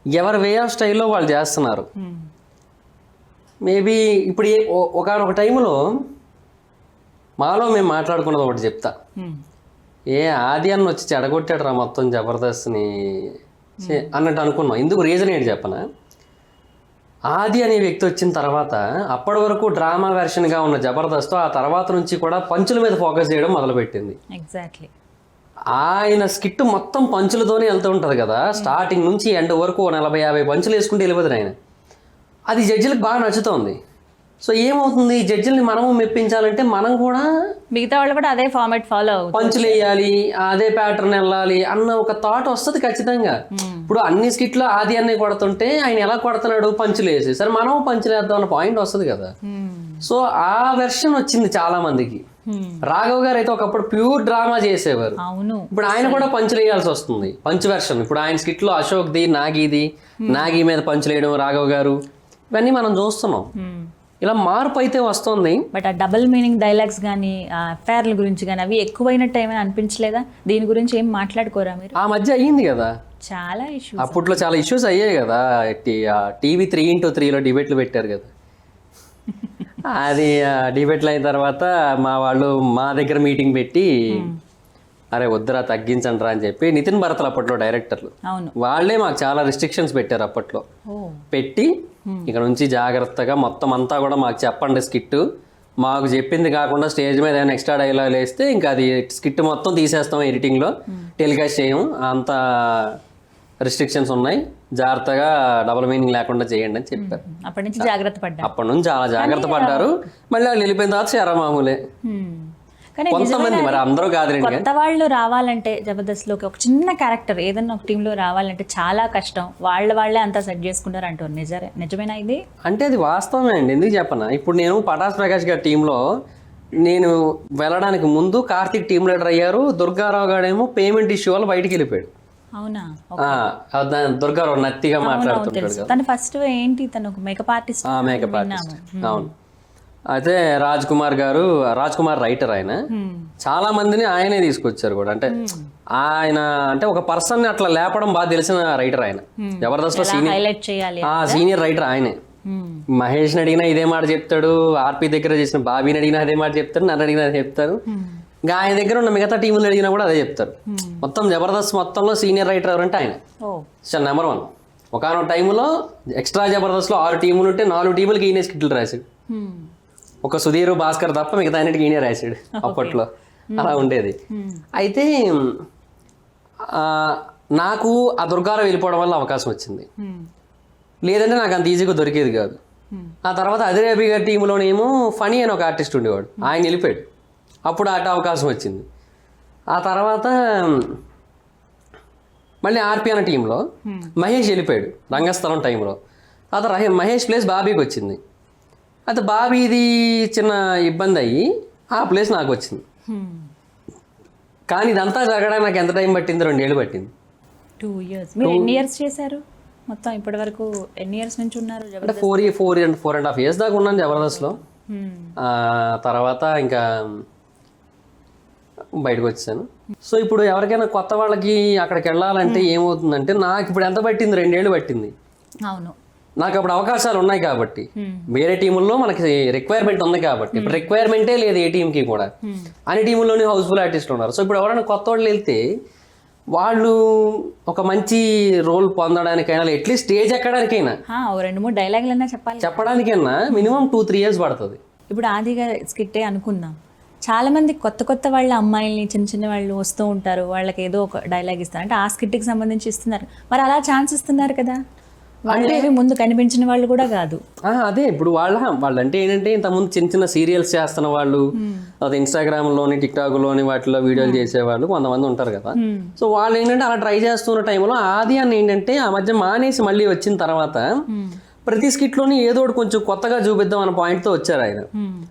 ఎవరి వే ఆఫ్ స్టైల్లో వాళ్ళు చేస్తున్నారు. మేబీ ఇప్పుడు ఒకనొక టైంలో మాలో మేము మాట్లాడుకున్నది ఒకటి చెప్తా. ఆది అన్న వచ్చి చెడగొట్టాడు రా మొత్తం జబర్దస్త్ని అన్నట్టు అనుకున్నాం. ఎందుకు రీజన్ ఏంటి చెప్పనా? ఆది అనే వ్యక్తి వచ్చిన తర్వాత అప్పటి వరకు డ్రామా వెర్షన్గా ఉన్న జబర్దస్త్ ఆ తర్వాత నుంచి కూడా పంచుల మీద ఫోకస్ చేయడం మొదలుపెట్టింది. ఎగ్జాక్ట్లీ. ఆయన స్కిట్ మొత్తం పంచులతోనే వెళ్తూ ఉంటుంది కదా, స్టార్టింగ్ నుంచి ఎండ్ వరకు 40-50 పంచులు వేసుకుంటూ వెళ్ళిపోతుంది ఆయన. అది జడ్జిలకు బాగా నచ్చుతోంది. సో ఏమవుతుంది, జడ్జిల్ని మనము మెప్పించాలంటే మనం కూడా మిగతా వాళ్ళు కూడా అదే ఫార్మాట్ ఫాలో పంచులు వేయాలి, అదే ప్యాటర్న్ వెళ్ళాలి అన్న ఒక థాట్ వస్తుంది ఖచ్చితంగా. ఇప్పుడు అన్ని స్కిట్లో ఆది అన్నీ కొడుతుంటే ఆయన ఎలా కొడుతున్నాడు, పంచులు వేసి, సరే మనం పంచులు వేద్దాం అన్న పాయింట్ వస్తుంది కదా. సో ఆ వెర్షన్ వచ్చింది చాలా మందికి. రాఘవ్ గారు అయితే ఒకప్పుడు ప్యూర్ డ్రామా చేసేవారు. అవును. ఇప్పుడు ఆయన కూడా పంచులు వేయాల్సి వస్తుంది, పంచు వెర్షన్. ఇప్పుడు ఆయన స్కిట్లో అశోక్ది, నాగి మీద పంచులు వేయడం రాఘవ్ గారు, ఇవన్నీ మనం చూస్తున్నాం. ఇలా మార్పు అయితే వస్తుంది. బట్ ఆ డబుల్ మీనింగ్ డైలాగ్స్ కానీ అఫైర్ల గురించి కానీ అవి ఎక్కువైనట్టు ఏమైనా అనిపించలేదా? దీని గురించి ఏం మాట్లాడుకోరా మీరు? ఆ మధ్య అయ్యింది కదా చాలా ఇష్యూస్. అప్పట్లో చాలా ఇష్యూస్ అయ్యాయి కదా. టీవీ 3x3లో డిబేట్లు పెట్టారు కదా. అది డిబేట్లు అయిన తర్వాత మా వాళ్ళు మా దగ్గర మీటింగ్ పెట్టి అరే వద్దురా తగ్గించండి రా అని చెప్పి, నితిన్ భరత్ అప్పట్లో డైరెక్టర్లు వాళ్ళే మాకు చాలా రిస్ట్రిక్షన్స్ పెట్టారు అప్పట్లో. పెట్టి ఇక నుంచి జాగ్రత్తగా మొత్తం అంతా కూడా మాకు చెప్పండి స్కిట్, మాకు చెప్పింది కాకుండా స్టేజ్ మీద ఏమైనా ఎక్స్ట్రా డైలాగ్ వేస్తే ఇంకా అది స్కిట్ మొత్తం తీసేస్తాం, ఎడిటింగ్లో టెలికాస్ట్ చేయం, అంత రిస్ట్రిక్షన్స్ ఉన్నాయి, జాగ్రత్తగా డబుల్ మీనింగ్ లేకుండా చేయండి అని చెప్పారు. అప్పటి నుంచి జాగ్రత్త పడ్డారు. అప్పటి నుంచి చాలా జాగ్రత్త పడ్డారు. మళ్ళీ వాళ్ళు వెళ్ళిపోయిన తర్వాత శరమామూలే. కొంతమంది, మరి అందరూ కాదు. కొత్త వాళ్ళు రావాలంటే జబర్దస్త్లోకి ఒక చిన్న క్యారెక్టర్ ఏదన్నా ఒక టీంలో రావాలంటే చాలా కష్టం, వాళ్ళే అంతా సెట్ చేసుకుంటారు అంటారు. నిజమేనా ఇది? అంటే అది వాస్తవమే అండి. ఎందుకు చెప్పనా, ఇప్పుడు నేను పటాస్ ప్రకాష్ గారి టీంలో నేను వెళ్ళడానికి ముందు కార్తిక్ టీమ్ లీడర్ అయ్యారు. దుర్గారావు గారేమో పేమెంట్ ఇష్యూ వల్ల బయటికి వెళ్ళిపోయాడు. అవునా? దుర్గారావు నత్తిగా మాట్లాడుతుంటాడు కదా. తను ఫస్ట్ ఏంటి, తను ఒక మేకప్ ఆర్టిస్ట్. మేకప్ ఆర్టిస్ట్, అవును. అయితే రాజ్ కుమార్ రైటర్, ఆయన చాలా మందిని ఆయనే తీసుకొచ్చారు కూడా. అంటే ఆయన అంటే ఒక పర్సన్ అట్లా లేపడం బాగా తెలిసిన రైటర్ ఆయన. జబర్దస్త్ లో సీనియర్ రైటర్ ఆయనే. మహేష్ని అడిగినా ఇదే మాట చెప్తాడు, ఆర్పి దగ్గర చేసిన బాబీని అడిగినా అదే మాట చెప్తారు, నన్ను అడిగినా అదే చెప్తారు, ఇంకా ఆయన దగ్గర ఉన్న మిగతా టీములు అడిగినా కూడా అదే చెప్తారు. మొత్తం జబర్దస్త్ మొత్తంలో సీనియర్ రైటర్ ఎవరంటే ఆయన, నెంబర్ 1. ఒకనొక టైంలో ఎక్స్ట్రా జబర్దస్త్లో 6 టీములు ఉంటే 4 టీములకి ఈయన స్కిట్లు రాశాడు. ఒక సుధీర్, భాస్కర్ తప్ప మిగతా అన్నిటికీ ఈయనే రాశాడు అప్పట్లో. అలా ఉండేది. అయితే నాకు ఆ దుర్గారావు వెళ్ళిపోవడం వల్ల అవకాశం వచ్చింది, లేదంటే నాకు అంత ఈజీగా దొరికేది కాదు. ఆ తర్వాత అదిరేబి గారి టీంలోనేమో ఫనీ అని ఒక ఆర్టిస్ట్ ఉండేవాడు, ఆయన వెళ్ళిపోయాడు. అప్పుడు అటు అవకాశం వచ్చింది. ఆ తర్వాత మళ్ళీ ఆర్పి అన్న టీంలో మహేష్ వెళ్ళిపోయాడు రంగస్థలం టైంలో. ఆ తర్వాత మహేష్ ప్లేస్ బాబీకి వచ్చింది. అయితే బాబీది చిన్న ఇబ్బంది అయ్యి ఆ ప్లేస్ నాకు వచ్చింది. కానీ ఇదంతా జరగడానికి నాకు ఎంత టైం పట్టింది? 2 ఏళ్ళు పట్టింది. 2 years. మీరు ఎన్ని ఇయర్స్ చేశారు మొత్తం ఇప్పటి వరకు? ఎన్ని ఇయర్స్ నుంచి ఉన్నారు? అంటే 4.5 years దాకా ఉన్నాను జబర్దస్త్లో. తర్వాత ఇంకా బయటకు వచ్చాను. సో ఇప్పుడు ఎవరికైనా కొత్త వాళ్ళకి అక్కడికి వెళ్ళాలంటే ఏమవుతుందంటే, నాకు ఇప్పుడు ఎంత పట్టింది? 2 ఏళ్ళు పట్టింది. అవును. నాకు అప్పుడు అవకాశాలు ఉన్నాయి కాబట్టి, వేరే టీముల్లో మనకి రిక్వైర్మెంట్ ఉంది కాబట్టి. ఇప్పుడు రిక్వైర్మెంటే లేదు ఏ టీంకి కూడా, అన్ని టీముల్లోనే హౌస్ఫుల్ ఆర్టిస్టులు ఉన్నారు. సో ఇప్పుడు ఎవరైనా కొత్త వాళ్ళు వెళ్తే వాళ్ళు ఒక మంచి రోల్ పొందడానికైనా అట్లీస్ట్ స్టేజ్ ఎక్కడానికైనా ఓ 2-3 డైలాగులన్నా చెప్పాలి. చెప్పడానికైనా మినిమం 2-3 years పడుతుంది. ఇప్పుడు ఆదిగా స్కిట్టే అనుకుందాం, చాలా మంది కొత్త వాళ్ళ అమ్మాయిల్ని చిన్న వాళ్ళు వస్తూ ఉంటారు, వాళ్ళకి ఏదో ఒక డైలాగ్ ఇస్తారు అంటే ఆ స్కిట్కి సంబంధించి ఇస్తున్నారు, మరి అలా ఛాన్స్ ఇస్తున్నారు కదా, వాళ్ళేవి ముందు కనిపించిన వాళ్ళు కూడా కాదు. అదే ఇప్పుడు వాళ్ళంటే ఏంటంటే ఇంతకుముందు చిన్న సీరియల్స్ చేస్తున్న వాళ్ళు, అది ఇన్స్టాగ్రామ్లోని టిక్టాక్లోని వాటిలో వీడియోలు చేసేవాళ్ళు కొంతమంది ఉంటారు కదా. సో వాళ్ళు ఏంటంటే అలా ట్రై చేస్తున్న టైంలో ఆది అని ఏంటంటే ఆ మధ్య మానేసి మళ్ళీ వచ్చిన తర్వాత ప్రతి స్కిట్లోని ఏదో ఒకటి కొంచెం కొత్తగా చూపిద్దాం అన్న పాయింట్తో వచ్చారు ఆయన.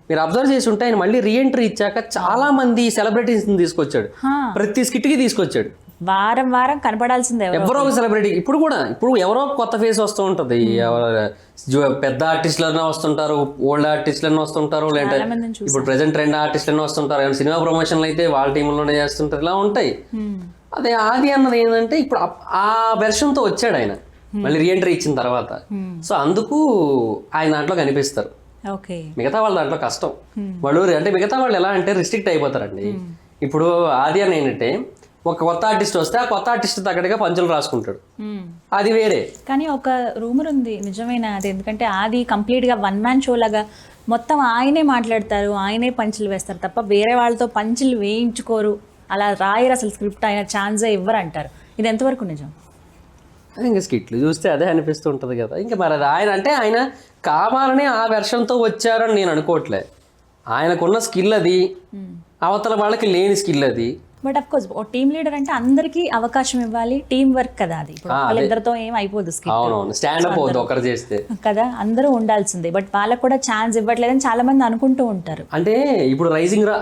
మీరు అబ్జర్వ్ చేసి ఉంటే ఆయన మళ్ళీ రీఎంట్రీ ఇచ్చాక చాలా మంది సెలబ్రిటీస్ని తీసుకొచ్చాడు, ప్రతి స్కిట్కి తీసుకొచ్చాడు. వారం కనపడాల్సిందే ఎవరో ఒక సెలబ్రిటీ. ఇప్పుడు ఎవరో కొత్త ఫేస్ వస్తూ ఉంటుంది, పెద్ద ఆర్టిస్టులన్నా వస్తుంటారు, ఓల్డ్ ఆర్టిస్టులన్నా వస్తుంటారు, లేదంటే ఇప్పుడు ప్రెసెంట్ ట్రెండ్ ఆర్టిస్టులన్నా వస్తుంటారు, సినిమా ప్రమోషన్లు అయితే వాళ్ళ టీంలోనే చేస్తుంటారు, ఇలా ఉంటాయి. అదే ఆది అన్నది ఏంటంటే ఇప్పుడు ఆ వెర్షన్తో వచ్చాడు ఆయన మళ్ళీ రీఎంట్రీ ఇచ్చిన తర్వాత. సో అందుకు ఆయన దాంట్లో కనిపిస్తారు. మిగతా వాళ్ళ దాంట్లో కష్టం. వాళ్ళు అంటే మిగతా వాళ్ళు ఎలా అంటే రిస్ట్రిక్ట్ అయిపోతారండి. ఇప్పుడు ఆది అని ఏంటంటే ఒక కొత్త ఆర్టిస్ట్ వస్తే ఆ కొత్త ఆర్టిస్ట్ తగ్గట్టుగా పంచులు రాసుకుంటాడు, అది వేరే. కానీ ఒక రూమర్ ఉంది నిజమైన అది, ఎందుకంటే ఆది కంప్లీట్గా 1-man షో లాగా మొత్తం ఆయనే మాట్లాడతారు, ఆయనే పంచులు వేస్తారు తప్ప వేరే వాళ్ళతో పంచులు వేయించుకోరు, అలా రాయరు అసలు స్క్రిప్ట్, ఆయన ఛాన్సే ఇవ్వరు అంటారు. ఇది ఎంతవరకు నిజం? అది ఇంకా స్కిట్లు చూస్తే అదే అనిపిస్తూ ఉంటుంది కదా. ఇంకా మరి అది ఆయన కావాలని ఆ వెర్షన్తో వచ్చారని నేను అనుకోవట్లే. ఆయనకున్న స్కిల్ అది, అవతల వాళ్ళకి లేని స్కిల్ అది. బట్ అఫ్ కోర్స్ ఓ టీమ్ లీడర్ అంటే అందరికీ అవకాశం ఇవ్వాలి, టీం వర్క్ కదా అది. వాళ్ళిద్దరితో ఏం అయిపోదు అవునవును, స్టాండప్ అవుతుంది ఒకరు చేస్తే కదా, అందరూ ఉండాల్సిందే. బట్ వాళ్ళకు కూడా ఛాన్స్ ఇవ్వట్లేదని చాలా మంది అనుకుంటూ ఉంటారు. అంటే ఇప్పుడు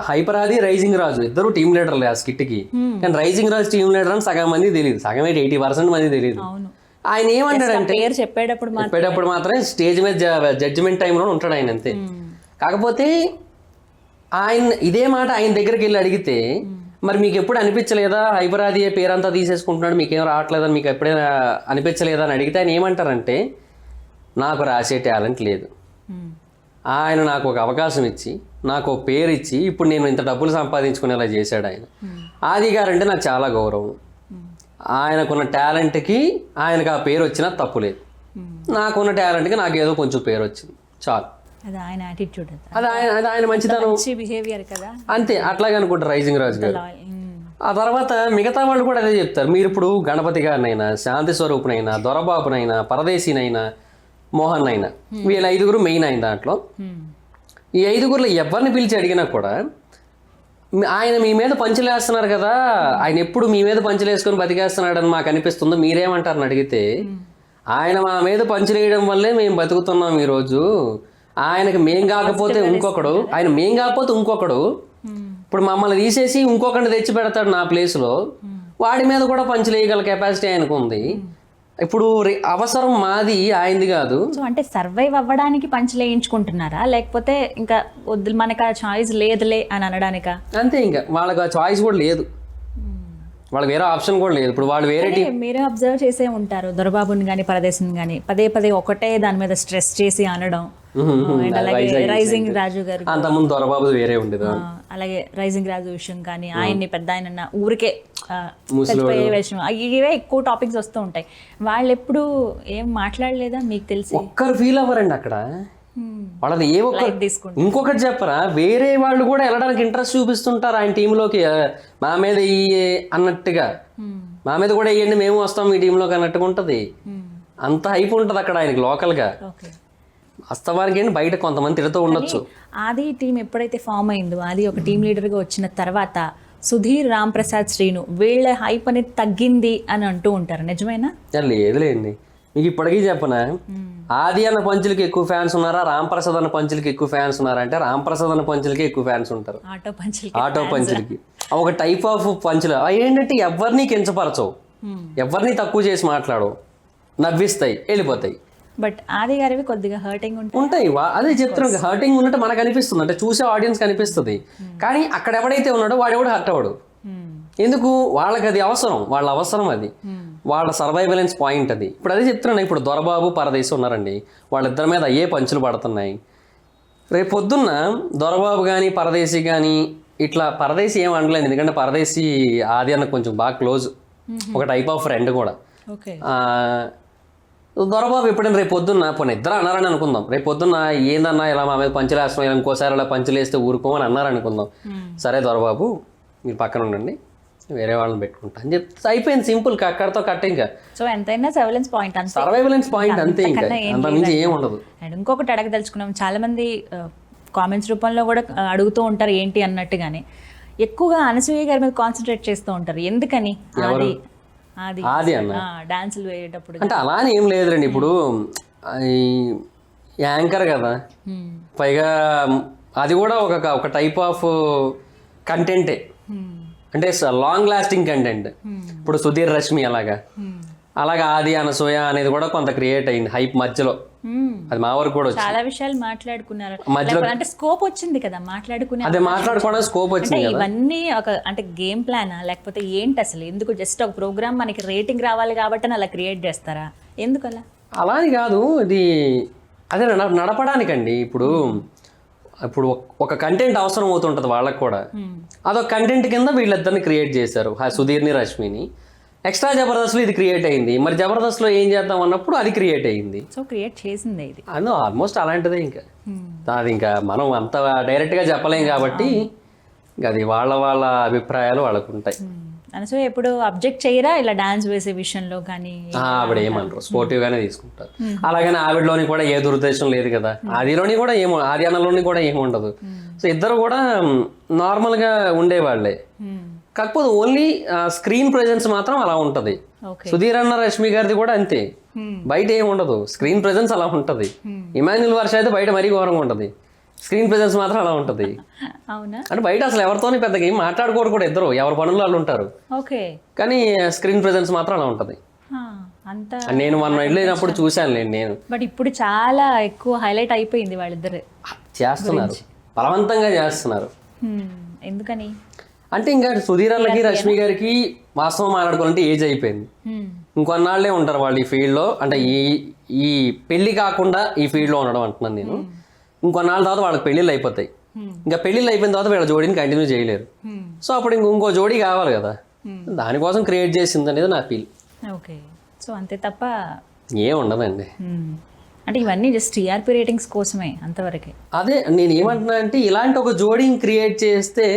హైపర్ ఆది రైజింగ్ రాజు ఇద్దరు టీమ్ లీడర్లే ఆ స్కిట్ కి. కానీ రైజింగ్ రాజు టీమ్ లీడర్ అని సగం మంది తెలియదు, సగం 80% మంది తెలియదు. ఆయన ఏమంటాడంటే పేరు చెప్పేటప్పుడు మాత్రమే స్టేజ్ మీద జడ్జిమెంట్ టైంలో ఉంటాడు ఆయన, అంతే. కాకపోతే ఆయన ఇదే మాట ఆయన దగ్గరికి వెళ్ళి అడిగితే, మరి మీకు ఎప్పుడు అనిపించలేదా హైపరాది పేరంతా తీసేసుకుంటున్నాడు, మీకేం రావట్లేదని మీకు ఎప్పుడైనా అనిపించలేదా అని అడిగితే ఆయన ఏమంటారంటే, నాకు రాసే టాలెంట్ లేదు, ఆయన నాకు ఒక అవకాశం ఇచ్చి నాకు ఒక పేరు ఇచ్చి ఇప్పుడు నేను ఇంత డబ్బులు సంపాదించుకునేలా చేశాడు ఆయన. ఆది గారు అంటే నాకు చాలా గౌరవం, ఆయనకున్న టాలెంట్కి ఆయనకు ఆ పేరు వచ్చినా తప్పు లేదు, నాకున్న టాలెంట్కి నాకు ఏదో కొంచెం పేరు వచ్చింది చాలు. అది ఆయన యాటిట్యూడ్, అది ఆయన మంచితనం, బిహేవియర్ కదా, అంతే. అట్లాగే అనుకుంటారు రైజింగ్ రాజు గారు. ఆ తర్వాత మిగతా వాళ్ళు కూడా అదే చెప్తారు. మీరు ఇప్పుడు గణపతి గారినైనా, శాంతి స్వరూపునైనా, దొరబాబునైనా, పరదేశీనైనా, మోహన్ అయినా, వీళ్ళ 5 మెయిన్ అయిన దాంట్లో ఈ 5 ఎవరిని పిలిచి అడిగినా కూడా ఆయన మీ మీద పంచులేస్తున్నారు కదా, ఆయన ఎప్పుడు మీ మీద పంచులేసుకొని బతికేస్తున్నాడని మాకు అనిపిస్తుందో, మీరేమంటారని అడిగితే, ఆయన మా మీద పంచులేయడం వల్లే మేము బతుకుతున్నాం ఈరోజు, ఆయనకి మేం కాకపోతే ఇంకొకడు, ఆయన మేం కాకపోతే ఇంకొకడు ఇప్పుడు మమ్మల్ని తీసేసి ఇంకొకరిని తెచ్చి పెడతాడు నా ప్లేస్లో, వాడి మీద కూడా పంచులేయగల కెపాసిటీ ఆయనకు ఉంది. ఇప్పుడు అవసరం మాది, ఆయనది కాదు. సో అంటే సర్వైవ్ అవ్వడానికి పంచులు వేయించుకుంటున్నారా, లేకపోతే ఇంకా వద్దు మనకు ఆ చాయిస్ లేదులే అని అనడానికా? అంతే, ఇంకా వాళ్ళకి ఆ చాయిస్ కూడా లేదు, వాళ్ళకి వేరే ఆప్షన్ కూడా లేదు. ఇప్పుడు వాళ్ళు వేరే మీరే అబ్జర్వ్ చేసే ఉంటారు, దొరబాబుని కానీ పరదేశిని కానీ పదే ఒకటే దాని మీద స్ట్రెస్ చేసి అనడం. అలాగే రైజింగ్ రాజు గారు, అంతకుముందు దొరబాబు వేరే ఉండేది. అలాగే రైజింగ్ రాజు విషయం కానీ, ఆయన్ని పెద్ద ఆయన ఊరికే విషయం, ఇవే ఎక్కువ టాపిక్స్ వస్తూ ఉంటాయి. వాళ్ళు ఎప్పుడు ఏం మాట్లాడలేదా మీకు తెలిసి? ఒక్కరు ఫీల్ అవ్వరండి అక్కడ, వాళ్ళని ఏ ఒక్కరు. ఇంకొకటి చెప్పరా, వేరే వాళ్ళు కూడా వెళ్ళడానికి ఇంట్రెస్ట్ చూపిస్తుంటారు ఆయన టీంలోకి, మా మీద అన్నట్టుగా, మా మీద కూడా వేయండి మేము వస్తాం మీ టీంలోకి అన్నట్టుగా ఉంటుంది. అంత హైప్ ఉంటుంది అక్కడ ఆయనకి లోకల్గా. వాస్తవానికి ఏంటి బయట కొంతమంది తిడుతూ ఉండొచ్చు. ఆది టీం ఎప్పుడైతే ఫామ్ అయిందో, ఆది ఒక టీం లీడర్గా వచ్చిన తర్వాత సుధీర్, రామ్ ప్రసాద్, శ్రీను వీళ్ళ హైప్ అనేది తగ్గింది అని అంటూ ఉంటారు, నిజమేనా? లేదులేండి, మీకు ఇప్పటికీ చెప్పనా, ఆది అన్న పంచులకి ఎక్కువ ఫ్యాన్స్ ఉన్నారా, రామ్ ప్రసాద్ అన్న పంచులకి ఎక్కువ ఫ్యాన్స్ ఉన్నారా అంటే రామ్ ప్రసాద్ అన్న పంచులకి ఎక్కువ ఫ్యాన్స్ ఉంటారు. ఆటో పంచులకి ఒక టైప్ ఆఫ్ పంచులు ఏంటంటే ఎవరిని కించపరచవు, ఎవరిని తక్కువ చేసి మాట్లాడవు, నవ్విస్తాయి, వెళ్ళిపోతాయి. బట్ ఆది గారివి కొద్దిగా హర్టింగ్ ఉంటాయి. అదే చెప్తున్నాను, హర్టింగ్ ఉన్నట్టు మనకు అనిపిస్తుంది, అంటే చూసే ఆడియన్స్ కనిపిస్తుంది. కానీ అక్కడ ఎవడైతే ఉన్నాడో వాడెవడు హర్ట్ అవ్వడు. ఎందుకు? వాళ్ళకి అది అవసరం, వాళ్ళ అవసరం అది, వాళ్ళ సర్వైవలెన్స్ పాయింట్ అది. ఇప్పుడు అదే చెప్తున్నాను, ఇప్పుడు దొరబాబు పరదేశి ఉన్నారండి, వాళ్ళిద్దరి మీద అయ్యే పంచులు పడుతున్నాయి. రేపు పొద్దున్న దొరబాబు కానీ పరదేశి కానీ ఇట్లా, పరదేశి ఏం అనలేదు ఎందుకంటే పరదేశి ఆది అన్న కొంచెం బాగా క్లోజ్, ఒక టైప్ ఆఫ్ ఫ్రెండ్ కూడా. ఓకే. దొరబాబు ఎప్పుడైనా రేపు పొద్దున్న పోనీ ఇద్దరు అన్నారని అనుకుందాం, రేపు పొద్దున్న ఏందన్నా ఇలా మా మీద పంచులేస్తాం, ఇలా ఇంకోసారి అలా పంచులేస్తే ఊరుకోమని అన్నారనుకుందాం. సరే దొరబాబు మీరు పక్కన ఉండండి, వేరే వాళ్ళని పెట్టుకుంటా అని చెప్తే అయిపోయింది, సింపుల్, అక్కడితో కట్ట. ఇంకా సో ఎంతైనా సర్వేలెన్స్ పాయింట్ అంతే, సర్వైవలెన్స్ పాయింట్ అంతే, ఇంకా అంతకుమించి ఏం ఉండదు. అండ్ ఇంకొకటి అడగదలుచుకున్నాం, చాలా మంది కామెంట్స్ రూపంలో కూడా అడుగుతూ ఉంటారు ఏంటి అన్నట్టుగానే, ఎక్కువగా అనసూయ గారి మీద కాన్సన్ట్రేట్ చేస్తూ ఉంటారు, ఎందుకని? అది అన్న డాన్సులు వేయేటప్పుడు అంటే అలా అని ఏం లేదురండి. ఇప్పుడు యాంకర్ కదా, పైగా అది కూడా ఒక టైప్ ఆఫ్ కంటెంటే, అంటే లాంగ్ లాస్టింగ్ కంటెంట్. ఇప్పుడు సుధీర్ రష్మి అలాగా ఆది అనసూయ అనేది కూడా కొంత క్రియేట్ అయింది హైప్ మధ్యలో, అది మా వరకు కూడా చాలా విషయాలు మాట్లాడుకున్నారు మధ్యలో, అంటే స్కోప్ వచ్చింది కదా మాట్లాడుకునే, అదే మాట్లాడుకోవడం స్కోప్ వచ్చింది. ఇవన్నీ ఒక అంటే గేమ్ ప్లానా లేకపోతే ఏంటి అసలు? ఎందుకు జస్ట్ ఒక ప్రోగ్రామ్ మనకి రేటింగ్ రావాలి కాబట్టి అలా క్రియేట్ చేస్తారా? ఎందుకు అలా? అలా అని కాదు, ఇది అదే నడపడానికండి. ఇప్పుడు ఒక కంటెంట్ అవసరం అవుతుంటుంది వాళ్ళకి కూడా, అదొక కంటెంట్ కింద వీళ్ళిద్దరిని క్రియేట్ చేశారు, సుధీర్ని రష్మిని. ఎక్స్ట్రా జబర్దస్త్లో ఇది క్రియేట్ అయింది, మరి జబర్దస్త్లో ఏం చేద్దాం అన్నప్పుడు అది క్రియేట్ అయింది. సో క్రియేట్ చేసింది ఇది, అది ఆల్మోస్ట్ అలాంటిదే. ఇంకా అది ఇంకా మనం అంత డైరెక్ట్గా చెప్పలేం కాబట్టి అది వాళ్ళ అభిప్రాయాలు వాళ్ళకు ఉంటాయి. సో ఎప్పుడు అబ్జెక్ట్ చేయరా ఇలా డాన్స్ వేసే విషయంలో కానీ? ఆవిడ ఏమనరు, స్పోర్టివ్ గానే తీసుకుంటారు. అలాగని ఆవిడలోని కూడా ఏ దురుద్దేశం లేదు కదా, ఆదిలోని కూడా ఆది అన్నలోని కూడా ఏమి ఉండదు. సో ఇద్దరు కూడా నార్మల్ గా ఉండేవాళ్లే, కాకపోతే ఓన్లీ స్క్రీన్ ప్రెజెన్స్ మాత్రం అలా ఉంటది. సుధీర్ అన్న రష్మి గారిది కూడా అంతే, బయట ఏమి ఉండదు, స్క్రీన్ ప్రెజెన్స్ అలా ఉంటది. ఇమాన్యుల్ వర్ష అయితే బయట మరీ ఘోరంగా ఉంటది, స్క్రీన్ ప్రెజెన్స్ మాత్రం అలా ఉంటది. అంటే బయట అసలు ఎవరితోని పెద్దగా ఏం మాట్లాడుకోరు కూడా, ఇద్దరు ఎవరి పనులు వాళ్ళు ఉంటారు, కానీ స్క్రీన్ ప్రెజెన్స్ మాత్రం అలా ఉంటది. నేను మొన్న వెళ్ళినప్పుడు చూశాను నేను. బట్ ఇప్పుడు చాలా ఎక్కువ హైలైట్ అయిపోయింది, వాళ్ళిద్దరు చేస్తున్నారు, బలవంతంగా చేస్తున్నారు. ఎందుకని అంటే ఇంకా సుధీర్ అన్నకి రష్మి గారికి వాస్తవం మాట్లాడుకోవాలంటే ఏజ్ అయిపోయింది, ఇంకొన్నాళ్లే ఉంటారు వాళ్ళు ఈ ఫీల్డ్ లో. అంటే ఈ పెళ్లి కాకుండా ఈ ఫీల్డ్ లో ఉండడం అంటున్నాను నేను. ఇంకొన్నాళ్ళ తర్వాత వాళ్ళకి పెళ్లిళ్ళు అయిపోతాయి, ఇంకా పెళ్లిళ్ళు అయిపోయిన తర్వాత వీళ్ళ జోడీని కంటిన్యూ చేయలేరు. సో అప్పుడు ఇంకో జోడీ కావాలి కదా, దానికోసం క్రియేట్ చేసింది అనేది నా ఫీల్. ఓకే. సో అంతే తప్ప ఏం ఉండదండి. అంటే ఇవన్నీ జస్ట్ టీఆర్పీ రేటింగ్స్ కోసమే అంతవరకే. అదే నేను ఏమంటున్నా అంటే, ఇలాంటి ఒక జోడీని క్రియేట్ చేస్తే,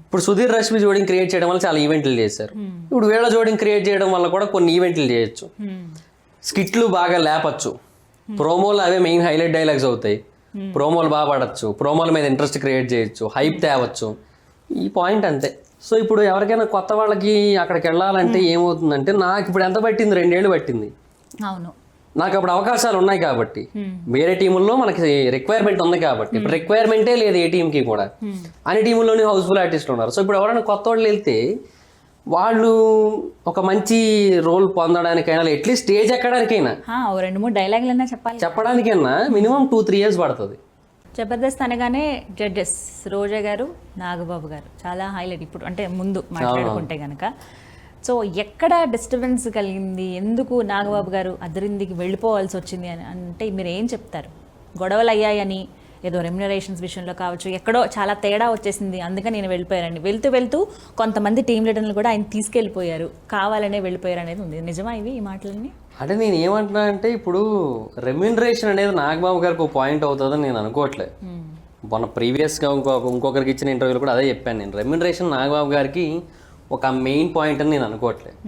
ఇప్పుడు సుధీర్ రష్మి జోడీని క్రియేట్ చేయడం వల్ల చాలా ఈవెంట్లు చేశారు, ఇప్పుడు వీళ్ళ జోడీని క్రియేట్ చేయడం వల్ల కూడా కొన్ని ఈవెంట్లు చేయొచ్చు, స్కిట్లు బాగా లేపచ్చు, ప్రోమోలు అవే మెయిన్ హైలైట్ డైలాగ్స్ అవుతాయి, ప్రోమోలు బాగా పడచ్చు, ప్రోమోల మీద ఇంట్రెస్ట్ క్రియేట్ చేయొచ్చు, హైప్ తేవచ్చు, ఈ పాయింట్ అంతే. సో ఇప్పుడు ఎవరికైనా కొత్త వాళ్ళకి అక్కడికి వెళ్ళాలంటే ఏమవుతుందంటే, నాకు ఇప్పుడు ఎంత పట్టింది, 2 ఏళ్ళు పట్టింది. అవును, నాకు అప్పుడు అవకాశాలు ఉన్నాయి కాబట్టి, వేరే టీముల్లో మనకి రిక్వైర్మెంట్ ఉంది కాబట్టి. ఇప్పుడు రిక్వైర్మెంటే లేదు ఏ టీంకి కూడా, అన్ని టీముల్లోనే హౌస్ఫుల్ ఆర్టిస్టులు ఉన్నారు. సో ఇప్పుడు ఎవరైనా కొత్త వాళ్ళు వెళ్తే వాళ్ళు ఒక మంచి రోల్ పొందడానికైనా, అట్లీస్ట్ స్టేజ్ ఎక్కడానికైనా 2-3 డైలాగులైనా చెప్పడానికైనా మినిమం 2-3 years పడుతుంది. జబర్దస్త్ అనగానే జడ్జెస్ రోజా గారు, నాగబాబు గారు చాలా హైలైట్ ఇప్పుడు, అంటే ముందు మాట్లాడుకుంటే కనుక. సో ఎక్కడ డిస్టర్బెన్స్ కలిగింది, ఎందుకు నాగబాబు గారు అద్దరిందికి వెళ్ళిపోవాల్సి వచ్చింది అని అంటే మీరు ఏం చెప్తారు? గొడవలు అయ్యాయని, ఏదో రెమ్యునరేషన్స్ విషయంలో కావచ్చు, ఎక్కడో చాలా తేడా వచ్చేసింది అందుకని నేను వెళ్ళిపోయారండి, వెళ్తూ కొంతమంది టీం లీడర్లు కూడా ఆయన తీసుకెళ్ళిపోయారు, కావాలనే వెళ్ళిపోయారు అనేది ఉంది. నిజమా ఇవి ఈ మాటలన్నీ? అంటే నేను ఏమంటున్నా అంటే, ఇప్పుడు రెమ్యునరేషన్ అనేది నాగబాబు గారికి ఒక పాయింట్ అవుతుందని నేను అనుకోవట్లేదు. మొన్న ప్రీవియస్గా ఇంకొకరికి ఇచ్చిన ఇంటర్వ్యూలో కూడా అదే చెప్పాను నేను. రెమ్యునరేషన్ నాగబాబు గారికి ఒక మెయిన్ పాయింట్ అని నేను అనుకోవట్లేదు.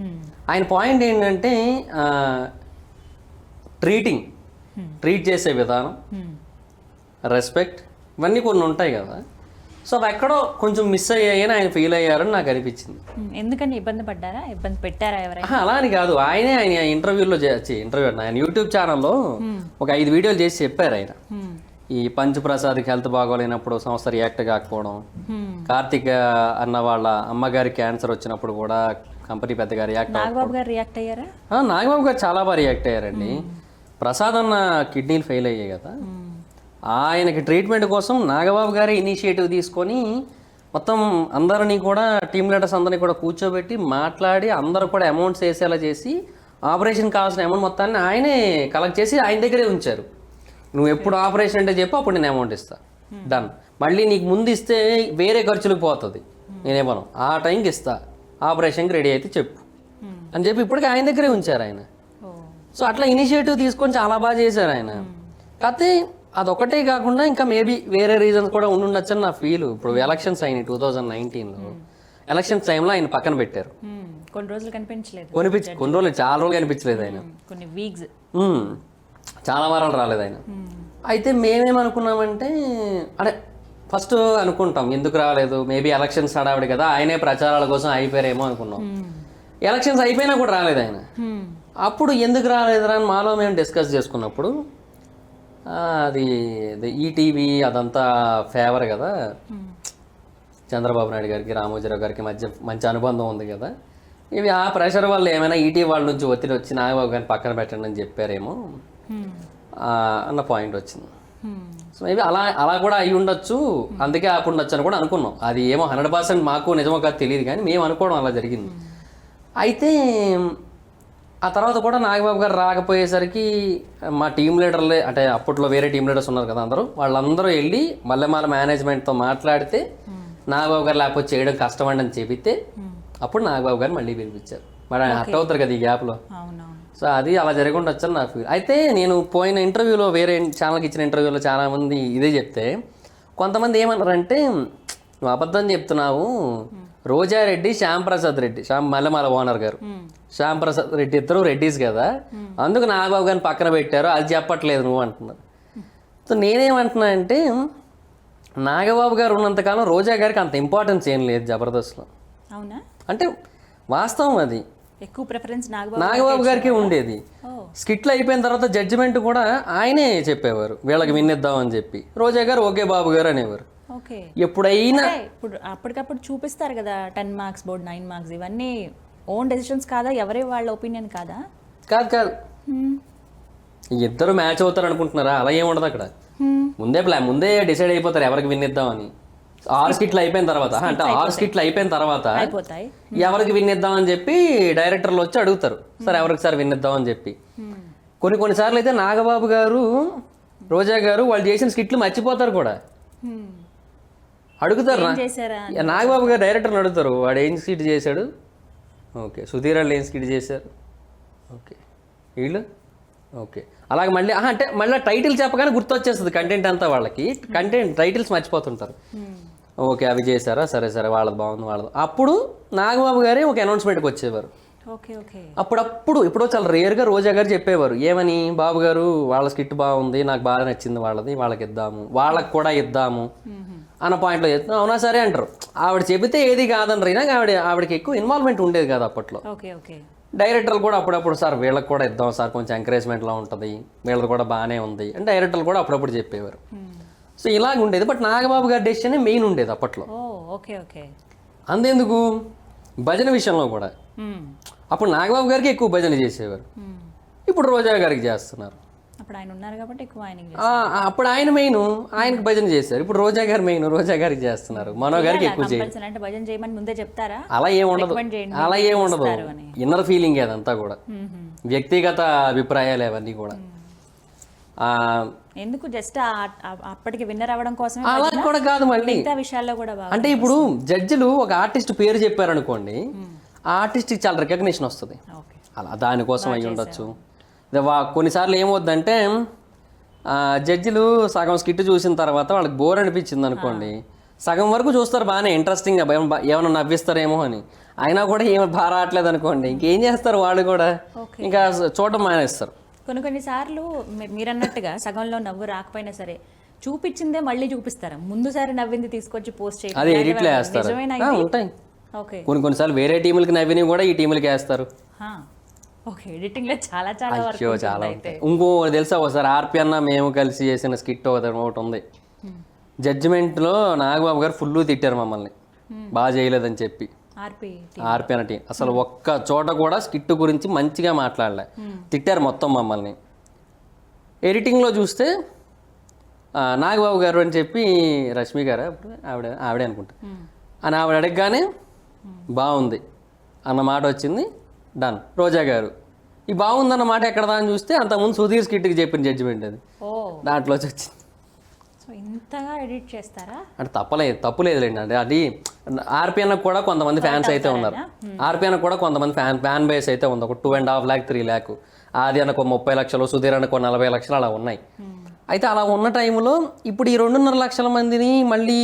ఆయన పాయింట్ ఏంటంటే ట్రీట్ చేసే విధానం, రెస్పెక్ట్, ఇవన్నీ కొన్ని ఉంటాయి కదా. సో అవి ఎక్కడో కొంచెం మిస్ అయ్యాయని ఆయన ఫీల్ అయ్యారని నాకు అనిపించింది. ఎందుకని ఇబ్బంది పడ్డారా, ఇబ్బంది పెట్టారా ఎవరైనా? అలా అని కాదు, ఆయన ఇంటర్వ్యూలో ఆయన యూట్యూబ్ ఛానల్లో ఒక 5 వీడియోలు చేసి చెప్పారు ఆయన. ఈ పంచప్రసాద్కి హెల్త్ బాగోలేనప్పుడు సంస్థ రియాక్ట్ కాకపోవడం, కార్తిక్ అన్న వాళ్ళ అమ్మగారి క్యాన్సర్ వచ్చినప్పుడు కూడా కంపెనీ పెద్దగా రియాక్ట్ నాగబాబు గారు రియాక్ట్ అయ్యారా? నాగబాబు గారు చాలా బాగా రియాక్ట్ అయ్యారండి. ప్రసాద్ అన్న కిడ్నీలు ఫెయిల్ అయ్యాయి కదా, ఆయనకి ట్రీట్మెంట్ కోసం నాగబాబు గారే ఇనిషియేటివ్ తీసుకొని మొత్తం అందరినీ కూడా టీమ్ లీడర్స్ అందరినీ కూడా కూర్చోబెట్టి మాట్లాడి అందరూ కూడా అమౌంట్స్ వేసేలా చేసి ఆపరేషన్ కావాల్సిన అమౌంట్ మొత్తాన్ని ఆయనే కలెక్ట్ చేసి ఆయన దగ్గరే ఉంచారు. నువ్వు ఎప్పుడు ఆపరేషన్ అంటే చెప్పు, అప్పుడు నేను అమౌంట్ ఇస్తా, డన్. మళ్ళీ నీకు ముందు ఇస్తే వేరే ఖర్చులకు పోతుంది, నేనేమను ఆ టైంకి ఇస్తా, ఆపరేషన్కి రెడీ అయితే చెప్పు, అని చెప్పి ఇప్పటికీ ఆయన దగ్గరే ఉంచారు ఆయన. ఓ సో అట్లా ఇనిషియేటివ్ తీసుకొని చాలా బాగా చేశారు ఆయన. కాకపోతే అదొకటే కాకుండా ఇంకా మేబీ వేరే రీజన్స్ కూడా ఉండుండొచ్చు అని నా ఫీల్. ఇప్పుడు ఎలక్షన్స్ అయినాయి 2019లో, ఎలక్షన్స్ టైంలో ఆయన పక్కన పెట్టారు. కొన్ని రోజులు కనిపించలేదు, కొన్ని రోజులు చాలా రోజులు కనిపించలేదు ఆయన, కొన్ని వీక్స్, చాలా వారాలు రాలేదు ఆయన. అయితే మేమేమనుకున్నామంటే అంటే ఫస్ట్ అనుకుంటాం ఎందుకు రాలేదు, మేబీ ఎలక్షన్స్ హడావిడి కదా, ఆయనే ప్రచారాల కోసం అయిపోయారేమో అనుకున్నాం. ఎలక్షన్స్ అయిపోయినా కూడా రాలేదు ఆయన. అప్పుడు ఎందుకు రాలేదురా అని మాలో మేము డిస్కస్ చేసుకున్నప్పుడు అది ఈటీవీ అదంతా ఫేవర్ కదా, చంద్రబాబు నాయుడు గారికి రామోజీరావు గారికి మధ్య మంచి అనుబంధం ఉంది కదా, ఇవి ఆ ప్రెషర్ వల్ల ఏమైనా ఈటీవీ వాళ్ళ నుంచి ఒత్తిడి వచ్చి నాగబాబు గారిని పక్కన పెట్టండి అని చెప్పారేమో అన్న పాయింట్ వచ్చింది. సో మేబీ అలా కూడా అయి ఉండొచ్చు, అందుకే ఆపుండొచ్చు అని కూడా అనుకున్నాం. అది ఏమో 100% మాకు నిజమో కాదు తెలియదు, కానీ మేము అనుకోవడం అలా జరిగింది. అయితే ఆ తర్వాత కూడా నాగబాబు గారు రాకపోయేసరికి మా టీం లీడర్లే, అంటే అప్పట్లో వేరే టీం లీడర్స్ ఉన్నారు కదా వాళ్ళందరూ వెళ్ళి మల్లెమాల మేనేజ్మెంట్తో మాట్లాడితే నాగబాబు గారు లేకపోతే చేయడం కష్టమండి అని చెబితే అప్పుడు నాగబాబు గారు మళ్ళీ పిలిపించారు. మరి ఆయన హట్ అవుతారు కదా ఈ గ్యాప్లో. సో అది అలా జరిగి ఉండొచ్చు అని నా ఫీల్. అయితే నేను పోయిన ఇంటర్వ్యూలో వేరే ఛానల్కి ఇచ్చిన ఇంటర్వ్యూలో చాలామంది ఇదే చెప్తే కొంతమంది ఏమన్నారంటే నువ్వు అబద్ధం చెప్తున్నావు, రోజారెడ్డి శ్యాంప్రసాద్ రెడ్డి, మల్లెమాల ఓనర్ గారు శ్యాంప్రసాద్ రెడ్డి ఇద్దరు రెడ్డిస్ కదా, అందుకు నాగబాబు గారిని పక్కన పెట్టారు, అది చెప్పట్లేదు నువ్వు అంటున్నారు. సో నేనేమంటున్నా అంటే నాగబాబు గారు ఉన్నంతకాలం రోజా గారికి అంత ఇంపార్టెన్స్ ఏం లేదు జబర్దస్త్లో. అవునా? అంటే వాస్తవం, అది ఎక్కువ ప్రిఫరెన్స్ నాగబాబు గారికి ఉండేది. స్కిట్లు అయిపోయిన తర్వాత జడ్జిమెంట్ కూడా ఆయనే చెప్పేవారు, వీళ్ళకి విన్నిద్దామని చెప్పి. రోజా గారు ఓకే బాబు గారు అనేవారు. ఎప్పుడైనా ఇప్పుడు అప్పటికప్పుడు చూపిస్తారు కదా 10 మార్క్స్ బోర్డ్, 9 మార్క్స్, ఇవన్నీ ఓన్ డెసిషన్స్ కాదా, ఎవరి వాళ్ళ ఒపీనియన్ కాదా? కాదు ఇద్దరు మ్యాచ్ అవుతారు అనుకుంటున్నారా? అలా ఏం ఉండదు అక్కడ. ముందే డిసైడ్ అయిపోతారు ఎవరికి విన్నిద్దామని. 6 స్కిట్లు అయిపోయిన తర్వాత, అంటే 6 స్కిట్లు అయిపోయిన తర్వాత ఎవరికి విన్నిద్దామని చెప్పి డైరెక్టర్లు వచ్చి అడుగుతారు, సార్ ఎవరికి సార్ విన్నిద్దామని చెప్పి. కొన్నిసార్లు అయితే నాగబాబు గారు రోజా గారు వాళ్ళు చేసిన స్కిట్లు మర్చిపోతారు కూడా, అడుగుతారు. నాగబాబు గారు డైరెక్టర్ని అడుగుతారు, వాడు ఏం స్కిట్ చేశాడు, ఓకే సుధీర్ వాళ్ళు ఏం స్కిట్ చేశారు, ఓకే వీళ్ళు ఓకే, అలాగే మళ్ళీ అంటే మళ్ళీ టైటిల్ చెప్పగానే గుర్తొచ్చేస్తుంది కంటెంట్ అంతా వాళ్ళకి. టైటిల్స్ మర్చిపోతుంటారు. ఓకే అవి చేశారా, సరే వాళ్ళది బాగుంది వాళ్ళది. అప్పుడు నాగబాబు గారే ఒక అనౌన్స్మెంట్కి వచ్చేవారు. ఇప్పుడు చాలా రేర్గా రోజా గారు చెప్పేవారు, ఏమని, బాబు గారు వాళ్ళ స్కిట్ బాగుంది, నాకు బాగా నచ్చింది వాళ్ళది, వాళ్ళకి ఇద్దాము, వాళ్ళకి కూడా ఇద్దాము అన్న పాయింట్లో చెప్తాం. అవునా సరే అంటారు. ఆవిడ చెబితే ఏది కాదనరు. అయినా ఆవిడకి ఎక్కువ ఇన్వాల్వ్మెంట్ ఉండేది కదా అప్పట్లో. డైరెక్టర్లు కూడా అప్పుడప్పుడు సార్ వీళ్ళకి కూడా ఇద్దాం సార్, కొంచెం ఎంకరేజ్మెంట్లా ఉంటుంది, వీళ్ళది కూడా బాగానే ఉంది అని డైరెక్టర్లు కూడా అప్పుడప్పుడు చెప్పేవారు. సో ఇలాగ ఉండేది. బట్ నాగబాబు గారి డెసిషన్ మెయిన్ ఉండేది అప్పట్లో. అంతెందుకు భజన విషయంలో కూడా అప్పుడు నాగబాబు గారికి ఎక్కువ భజన చేసేవారు, ఇప్పుడు రోజా గారికి చేస్తున్నారు. అప్పుడు ఆయన మెయిన్, ఆయనకి భజన చేశారు, ఇప్పుడు రోజా గారు మెయిన్, రోజా గారికి చేస్తున్నారు. మనో గారికి ఎక్కువ చేయాలి. అలా ఏముండదు ఇన్నర్ ఫీలింగ్ అదంతా కూడా, వ్యక్తిగత అభిప్రాయాలు అవన్నీ కూడా. ఎందుకు జస్ట్ అప్పటికి విన్నర్ అవ్వడం కోసం అలా కూడా కాదు, మళ్ళీ విషయాల్లో కూడా. అంటే ఇప్పుడు జడ్జిలు ఒక ఆర్టిస్ట్ పేరు చెప్పారనుకోండి, ఆ ఆర్టిస్ట్కి చాలా రికగ్నిషన్ వస్తుంది, అలా దానికోసం అయ్యి ఉండొచ్చు. కొన్నిసార్లు ఏమవుద్దంటే జడ్జిలు సగం స్కిట్ చూసిన తర్వాత వాళ్ళకి బోర్ అనిపించింది అనుకోండి, సగం వరకు చూస్తారు బాగానే ఇంట్రెస్టింగ్గా, ఏమైనా నవ్విస్తారేమో అని. అయినా కూడా ఏమైనా బాగా రావట్లేదు అనుకోండి, ఇంకేం చేస్తారు వాళ్ళు కూడా, ఇంకా చూడటం మానేస్తారు. కొన్నిసార్లు మీరన్నట్టుగా సగంలో నవ్వు రాకపోయినా సరే చూపించిందే మళ్ళీ చూపిస్తారు, ముందుసారి నవ్వింది తీసుకొచ్చి పోస్ట్ చేయాలి, అదే ఎడిట్లో వేస్తారు. ఉంటాయి కొన్నిసార్లు వేరే టీములకి నవ్వినవి కూడా ఈ టీములకి వేస్తారు. ఎడిటింగ్ లో చాలా ఇంకో తెలుసా, ఒకసారి ఆర్పి అన్న మేము కలిసి చేసిన స్కిట్ ఒకటి ఉంది. జడ్జిమెంట్లో నాగబాబు గారు ఫుల్ తిట్టారు మమ్మల్ని, బాగా చేయలేదని చెప్పి. ఆర్పి అన్న టీం అసలు ఒక్క చోట కూడా స్కిట్ గురించి మంచిగా మాట్లాడలే, తిట్టారు మొత్తం మమ్మల్ని. ఎడిటింగ్లో చూస్తే నాగబాబు గారు అని చెప్పి రష్మి గారు అప్పుడు ఆవిడే అనుకుంటా అని ఆవిడ అడగగానే బాగుంది అన్న మాట వచ్చింది, డన్. రోజా గారు ఈ బాగుందన్న మాట ఎక్కడదా అని చూస్తే అంతకుముందు సుధీర్ స్కిట్కి చెప్పిన జడ్జిమెంట్ అది, దాంట్లో వచ్చింది. సో ఇంతగా ఎడిట్ చేస్తారా? అంటే తప్పు లేదులేండి. అంటే అది ఆర్పిఎన్కి కూడా కొంతమంది ఫ్యాన్స్ అయితే ఉన్నారు. ఆర్పిఎన్కి కూడా కొంతమంది ఫ్యాన్ బేస్ అయితే ఉంది. ఒక 2.5 lakh 3 lakh. ఆది అనకు 30 లక్షలు, సుధీర్ అనకు 40 లక్షలు అలా ఉన్నాయి. అయితే అలా ఉన్న టైంలో ఇప్పుడు ఈ 2.5 లక్షల మందిని మళ్ళీ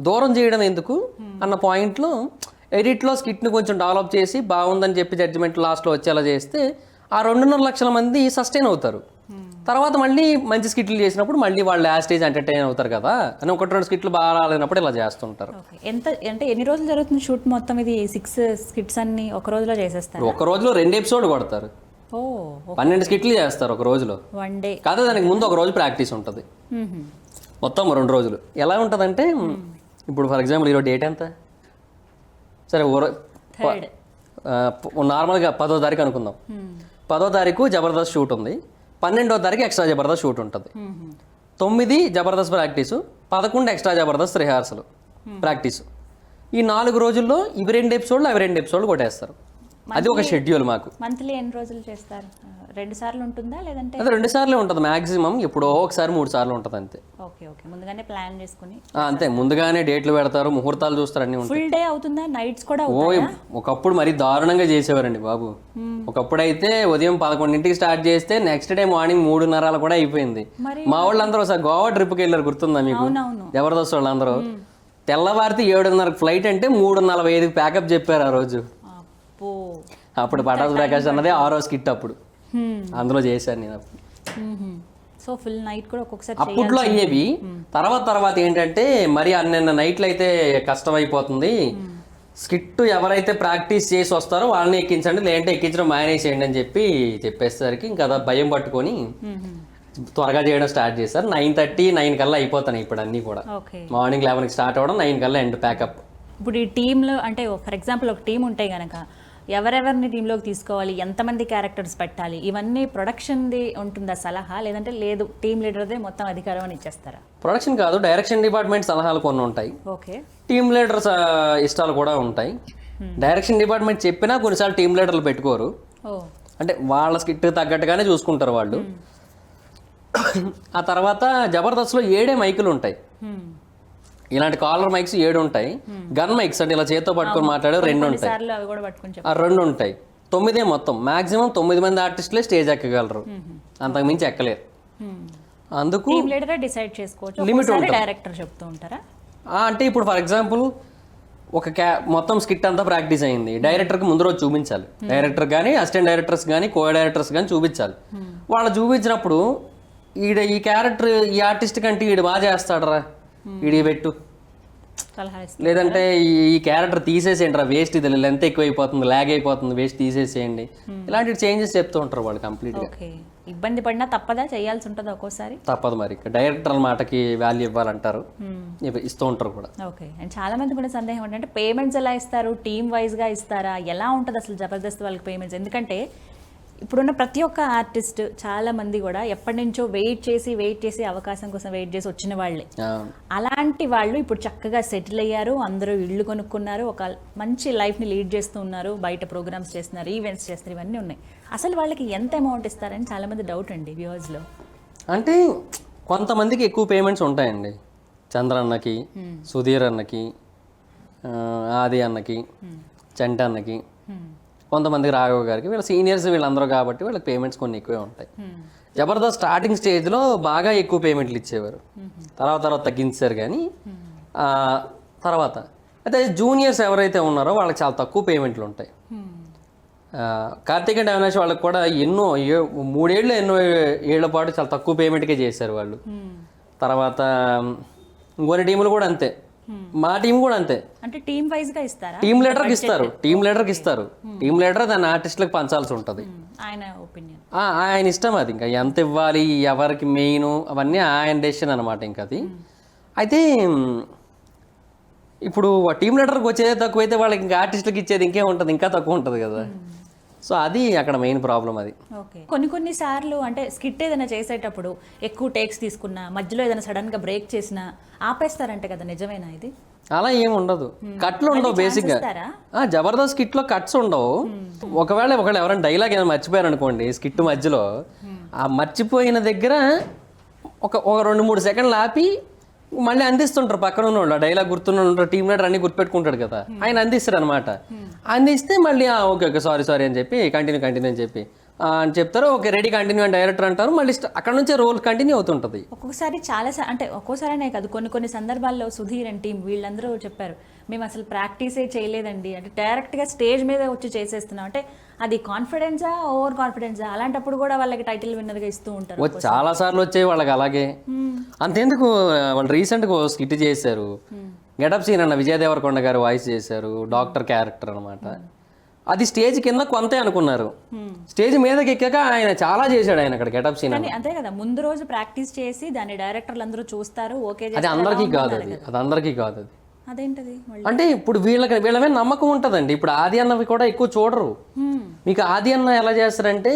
దూరం చేయడం ఎందుకు అన్న పాయింట్లో ఎడిట్లో స్కిట్ని కొంచెం డెవలప్ చేసి బాగుందని చెప్పి జడ్జిమెంట్ లాస్ట్లో వచ్చేలా చేస్తే ఆ 2.5 లక్షల మంది సస్టైన్ అవుతారు. తర్వాత మళ్ళీ మంచి స్కిట్లు చేసినప్పుడు మళ్ళీ వాళ్ళు ఆ స్టేజ్ ఎంటర్టైన్ అవుతారు కదా అని 1-2 స్కిట్లు బాగా రాలేనప్పుడు ఇలా చేస్తుంటారు. అంటే ఎన్ని రోజులు జరుగుతుంది షూట్ మొత్తం? ఇది 6 స్కిట్స్ అన్ని ఒక రోజులో చేసేస్తారు? ఒక రోజులో 2 ఎపిసోడ్ కొడతారు. 12 స్కిట్లు చేస్తారు ఒక రోజులో. వన్ డే కాదు, దానికి ముందు ఒక రోజు ప్రాక్టీస్ ఉంటుంది. మొత్తం 2 రోజులు. ఎలా ఉంటుందంటే ఇప్పుడు ఫర్ ఎగ్జాంపుల్ ఈరోజు డేట్ ఎంత? సరే నార్మల్గా 10వ తారీఖు అనుకుందాం. 10వ తారీఖు జబర్దస్త్ షూట్ ఉంది. 12వ తారీఖు ఎక్స్ట్రా జబర్దస్త్ షూట్ ఉంటుంది. 9 Jabardasth practice, 11 extra Jabardasth rehearsal practice. ఈ 4 రోజుల్లో ఇవి 2 ఎపిసోడ్లు అవి 2 ఎపిసోడ్లు కొట్టేస్తారు. అది ఒక షెడ్యూల్ మాకు. మంత్లీ ఎన్ని రోజులు చేస్తారు? 2 సార్లు ఉంటుందా లేదంటే? అది 2 సార్లే ఉంటుంది మాక్సిమం. ఎప్పుడో ఒకసారి 3 సార్లు ఉంటుంది అంతే. ఓకే ముందుగానే ప్లాన్ చేసుకుని అంతే, ముందుగానే డేట్లు పెడతారు, ముహూర్తాలు చూస్తారు, అన్ని ఉంటాయి. ఫుల్ డే అవుతుందా? నైట్స్ కూడా? ఒకప్పుడు మరీ దారుణంగా చేసేవారండి బాబు. ఒకప్పుడు అయితే ఉదయం 11ంటికి స్టార్ట్ చేస్తే నెక్స్ట్ డే మార్నింగ్ 3:30 కూడా అయిపోయింది. మా వాళ్ళందరూ ఒకసారి గోవా ట్రిప్కి వెళ్ళారు, గుర్తుందా మీకు? జబర్దస్త్ వాళ్ళందరూ తెల్లవారితే 7:30 ఫ్లైట్ అంటే 3:45 ప్యాకప్ చెప్పారు ఆ రోజు. అప్పుడు పటాస్ ప్రకాష్ అన్నది 6వ స్కిట్ అప్పుడు అందులో చేశాను నేను. సో ఫుల్ నైట్ కూడా ఒక్కొక్కసారి అప్పట్లో అయ్యేవి. తర్వాత ఏంటంటే మరి అన్న నైట్లు అయితే కష్టం అయిపోతుంది, స్కిట్ ఎవరైతే ప్రాక్టీస్ చేసి వస్తారో వాళ్ళని ఎక్కించండి, లేదంటే ఎక్కించడం మానేసేయండి అని చెప్పేసరికి ఇంకా భయం పట్టుకొని త్వరగా చేయడం స్టార్ట్ చేశారు. 9:30 9 కల్లా అయిపోతాయి ఇప్పుడు అన్నీ కూడా. మార్నింగ్ 11కి స్టార్ట్ అవ్వడం, 9 కల్లా ఎండ్ ప్యాకప్. ఇప్పుడు ఈ టీంలో అంటే ఫర్ ఎగ్జాంపుల్ ఒక టీం ఉంటే కనుక ఎవరెవరిని టీంలోకి తీసుకోవాలి, ఎంతమంది క్యారెక్టర్స్ పెట్టాలి, ఇవన్నీ ప్రొడక్షన్ది ఉంటుందా సలహా, లేదంటే లేదు టీమ్ లీడర్దే మొత్తం అధికారం అని ఇచ్చేస్తారా? ప్రొడక్షన్ కాదు, డైరెక్షన్ డిపార్ట్మెంట్ సలహాలు కొన్ని ఉంటాయి. ఓకే, టీమ్ లీడర్స్ ఇష్టాలు కూడా ఉంటాయి. డైరెక్షన్ డిపార్ట్మెంట్ చెప్పినా కొన్నిసార్లు టీమ్ లీడర్లు పెట్టుకోరు. అంటే వాళ్ళ స్కిట్ తగ్గట్టుగానే చూసుకుంటారు వాళ్ళు. ఆ తర్వాత జబర్దస్త్లో 7 మైకులు ఉంటాయి. ఇలాంటి కాలర్ మైక్స్ 7 ఉంటాయి. గన్ మైక్స్ అంటే ఇలా చేతితో పట్టుకొని మాట్లాడే 2 ఉంటాయి. 2 ఉంటాయి. 9 మొత్తం. మాక్సిమం 9 మంది ఆర్టిస్టులే స్టేజ్ ఎక్కగలరు, అంతకు మించి ఎక్కలేరు. అందుకు డిసైడ్ చేసుకోవచ్చు, లిమిట్ ఉంటుంది. డైరెక్టర్ చెప్తూ ఉంటారా? అంటే ఇప్పుడు ఫర్ ఎగ్జాంపుల్ ఒక మొత్తం స్కిట్ అంతా ప్రాక్టీస్ అయింది, డైరెక్టర్కి ముందు రోజు చూపించాలి. డైరెక్టర్ కానీ అసిస్టెంట్ డైరెక్టర్స్ కానీ కో డైరెక్టర్స్ కానీ చూపించాలి. వాళ్ళు చూపించినప్పుడు ఈ క్యారెక్టర్ ఈ ఆర్టిస్ట్ కంటే ఈడు బాగా చేస్తాడరా, ఈడి పెట్టు, లేదంటే ఈ క్యారెక్టర్ తీసేసేయండి రా, వేస్ట్, ఇది లెంత్ ఎక్కువైపోతుంది, ల్యాగ్ అయిపోతుంది, వేస్ట్ తీసేసేయండి, ఇలాంటి చేంజెస్ చెప్తూ ఉంటారు వాళ్ళు కంప్లీట్గా. ఇబ్బంది పడినా తప్పదా, చేయాల్సి ఉంటుంది ఒక్కోసారి? తప్పదు మరి, డైరెక్టర్ మాటకి వాల్యూ ఇవ్వాలంటారు, ఇస్తూ ఉంటారు కూడా. ఓకే, అండ్ చాలా మంది కూడా సందేహం ఏంటంటే పేమెంట్స్ ఎలా ఇస్తారు, టీమ్ వైజ్గా ఇస్తారా, ఎలా ఉంటుంది అసలు జబర్దస్త్ వాళ్ళకి పేమెంట్స్? ఎందుకంటే ఇప్పుడున్న ప్రతి ఒక్క ఆర్టిస్ట్ చాలా మంది కూడా ఎప్పటి నుంచో వెయిట్ చేసి అవకాశం కోసం వెయిట్ చేసి వచ్చిన వాళ్ళే. అలాంటి వాళ్ళు ఇప్పుడు చక్కగా సెటిల్ అయ్యారు, అందరూ ఇళ్ళు కొనుక్కున్నారు, ఒక మంచి లైఫ్ని లీడ్ చేస్తూ ఉన్నారు, బయట ప్రోగ్రామ్స్ చేస్తున్నారు, ఈవెంట్స్ చేస్తున్నారు, ఇవన్నీ ఉన్నాయి. అసలు వాళ్ళకి ఎంత అమౌంట్ ఇస్తారని చాలా మంది డౌట్ అండి వ్యూవర్స్లో. అంటే కొంతమందికి ఎక్కువ పేమెంట్స్ ఉంటాయండి. చంద్ర అన్నకి, సుధీర్ అన్నకి, ఆది అన్నకి, చంట అన్నకి, కొంతమందికి రాఘవ్ గారికి, వీళ్ళ సీనియర్స్ వీళ్ళందరూ కాబట్టి వీళ్ళకి పేమెంట్స్ కొన్ని ఎక్కువే ఉంటాయి. జబర్దస్త్ స్టార్టింగ్ స్టేజ్లో బాగా ఎక్కువ పేమెంట్లు ఇచ్చేవారు, తర్వాత తగ్గించారు. కానీ తర్వాత అయితే జూనియర్స్ ఎవరైతే ఉన్నారో వాళ్ళకి చాలా తక్కువ పేమెంట్లు ఉంటాయి. కార్తీక్ అండ్ అవినాష్ వాళ్ళకి కూడా ఎన్నో 3 ఏళ్ల పాటు చాలా తక్కువ పేమెంట్కే చేశారు వాళ్ళు. తర్వాత ఇంకొన్ని టీములు కూడా అంతే, మా టీం కూడా అంతే. అంటే టీమ్ వైజ్ గా ఇస్తారా? టీమ్ లీడర్కి ఇస్తారు, టీమ్ లీడర్ దాన్ని ఆర్టిస్టులకు పంచాల్సి ఉంటుంది. ఆయన ఒపీనియన్, ఆయన ఇష్టం అది. ఇంకా ఎంత ఇవ్వాలి, ఎవరికి మెయిన్, అవన్నీ ఆయన డెసిషన్ అనమాట. ఇంకా అది అయితే ఇప్పుడు టీమ్ లీడర్కి వచ్చేది తక్కువైతే వాళ్ళకి ఇంకా ఆర్టిస్టులకు ఇచ్చేది ఇంకే ఉంటుంది, ఇంకా తక్కువ ఉంటుంది కదా. సో అది అక్కడ మెయిన్ ప్రాబ్లం అది. ఓకే, కొన్ని సార్లు అంటే స్కిట్ ఏదైనా చేసేటప్పుడు ఎక్కువ టేక్స్ తీసుకున్నా, మధ్యలో ఏదైనా సడన్ గా బ్రేక్ చేసినా ఆపేస్తారంటే కదా, నిజమేనా ఇది? అలా ఏమి ఉండదు, కట్లు ఉండవు బేసిక్గా. జబర్దస్త్ స్కిట్ లో కట్స్ ఉండవు. ఒకవేళ ఎవరైనా డైలాగ్ ఏమైనా మర్చిపోయారు అనుకోండి స్కిట్ మధ్యలో, ఆ మర్చిపోయిన దగ్గర ఒక 2-3 సెకండ్లు ఆపి మళ్ళీ అందిస్తుంటారు పక్కన ఉన్న వాళ్ళు, డైలాగ్ గుర్తున్న ఉంటారు, టీమ్ లీడర్ అన్ని గుర్తుపెట్టుకుంటాడు కదా, ఆయన అందిస్తారు అనమాట. అందిస్తే మళ్ళీ ఓకే ఓకే సారీ అని చెప్పి కంటిన్యూ అని చెప్పి అని చెప్తారు. ఓకే రెడీ కంటిన్యూ అని డైరెక్టర్ అంటారు. మళ్ళీ అక్కడ నుంచే రోల్ కంటిన్యూ అవుతుంటుంది. ఒక్కొక్కసారి చాలా అంటే ఒక్కోసారినే కాదు, కొన్ని సందర్భాల్లో సుధీర్ అండ్ టీం వీళ్ళందరూ చెప్పారు, మేము అసలు ప్రాక్టీసే చేయలేదండి, అంటే డైరెక్ట్గా స్టేజ్ మీద వచ్చి చేసేస్తున్నాం. అంటే అది కాన్ఫిడెన్సా ఓవర్ కాన్ఫిడెన్సా? అలాంటప్పుడు కూడా వాళ్ళకి టైటిల్ విన్నర్గా ఇస్తూ ఉంటారు. చాలా సార్లు వచ్చాయి వాళ్ళకి అలాగే. అంతెందుకు వాళ్ళు రీసెంట్గా స్కిట్ చేశారు, గెటప్ సీన్ అన్న విజయ్ దేవరకొండ గారు వాయిస్ చేశారు, డాక్టర్ క్యారెక్టర్ అనమాట. అది స్టేజ్ కింద కొంతే అనుకున్నారు, స్టేజ్ మీదకి ఎక్కాక ఆయన చాలా చేశాడు ఆయన అక్కడ గెటప్ సీన్. అంతే కదా, ముందు రోజు ప్రాక్టీస్ చేసి దాన్ని డైరెక్టర్లు అందరూ చూస్తారు, ఓకే. అది అందరికీ కాదు, అది అందరికీ కాదు. అది అదేంటది అంటే ఇప్పుడు వీళ్ళ మీద నమ్మకం ఉంటుందండి. ఇప్పుడు ఆది అన్నవి కూడా ఎక్కువ చూడరు. మీకు ఆది అన్న ఎలా చేస్తారంటే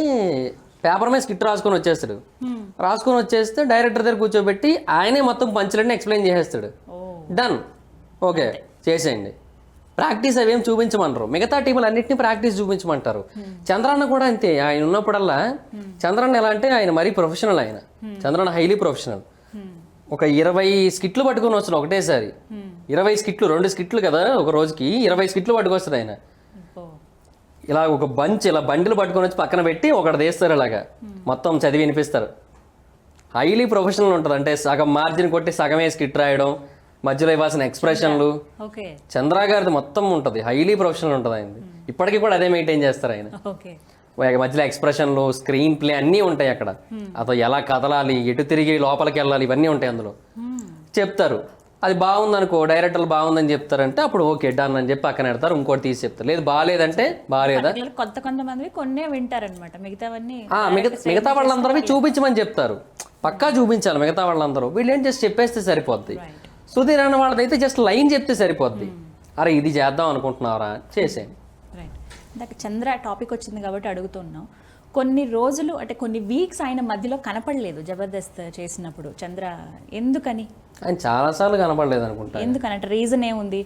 పేపర్ మీద స్కిట్ రాసుకొని వచ్చేస్తే డైరెక్టర్ దగ్గర కూర్చోబెట్టి ఆయనే మొత్తం పంచులన్నీ ఎక్స్ప్లెయిన్ చేసేస్తాడు. డన్, ఓకే చేసేయండి. ప్రాక్టీస్ అవేం చూపించమనరు. మిగతా టీములు అన్నింటినీ ప్రాక్టీస్ చూపించమంటారు. చంద్రన్న కూడా అంతే. ఆయన ఉన్నప్పుడల్లా చంద్రన్న ఎలా అంటే ఆయన మరీ ప్రొఫెషనల్. ఆయన చంద్రన్న హైలీ ప్రొఫెషనల్. ఒక 20 స్కిట్లు పట్టుకొని వస్తాడు ఒకటేసారి. 20 స్కిట్లు, 2 స్కిట్లు కదా ఒక రోజుకి, 20 స్కిట్లు పట్టుకొస్తాడు ఆయన. ఇలా ఒక ఇలా బండిలు పట్టుకొని వచ్చి పక్కన పెట్టి ఒకటి తీస్తారు, ఇలాగా మొత్తం చదివి వినిపిస్తారు. హైలీ ప్రొఫెషనల్ ఉంటుంది. అంటే సగం మార్జిన్ కొట్టి సగమే స్కిట్ రాయడం, మధ్యలో ఇవ్వాల్సిన ఎక్స్ప్రెషన్లు, చంద్ర గారిది మొత్తం ఉంటుంది. హైలీ ప్రొఫెషనల్ ఉంటుంది ఆయనది. ఇప్పటికీ కూడా అదే మెయింటైన్ చేస్తారు ఆయన. మధ్యలో ఎక్స్ప్రెషన్లు, స్క్రీన్ ప్లే అన్నీ ఉంటాయి అక్కడ. అతను ఎలా కదలాలి, ఎటు తిరిగి లోపలికి వెళ్ళాలి, ఇవన్నీ ఉంటాయి అందులో. చెప్తారు. అది బాగుందనుకో, డైరెక్టర్లు బాగుందని చెప్తారంటే అప్పుడు ఓకే డన్ అని చెప్పి పక్కన పెడతారు, ఇంకోటి తీసి చెప్తారు. లేదు బాగాలేదంటే బాగాలేదా. కొంతమంది కొన్నే వింటారనమాట, మిగతావన్నీ మిగతా వాళ్ళందరూ చూపించమని చెప్తారు. పక్కా చూపించాలి మిగతా వాళ్ళందరూ. వీళ్ళు ఏం చేసి చెప్పేస్తే సరిపోద్ది. సుధీర్ అన్న వాళ్ళదైతే జస్ట్ లైన్ చెప్తే సరిపోద్ది. అరే ఇది చేద్దాం అనుకుంటున్నారా, చేసేయండి. ఇందాక చంద్ర టాపిక్ వచ్చింది కాబట్టి అడుగుతున్నాం. కొన్ని రోజులు అంటే కొన్ని వీక్స్ ఆయన మధ్యలో కనపడలేదు జబర్దస్త్ చేసినప్పుడు. చంద్ర ఎందుకని? ఆయన చాలాసార్లు కనపడలేదు అనుకుంటా. ఎందుకని అంటే రీజన్ ఏముంది?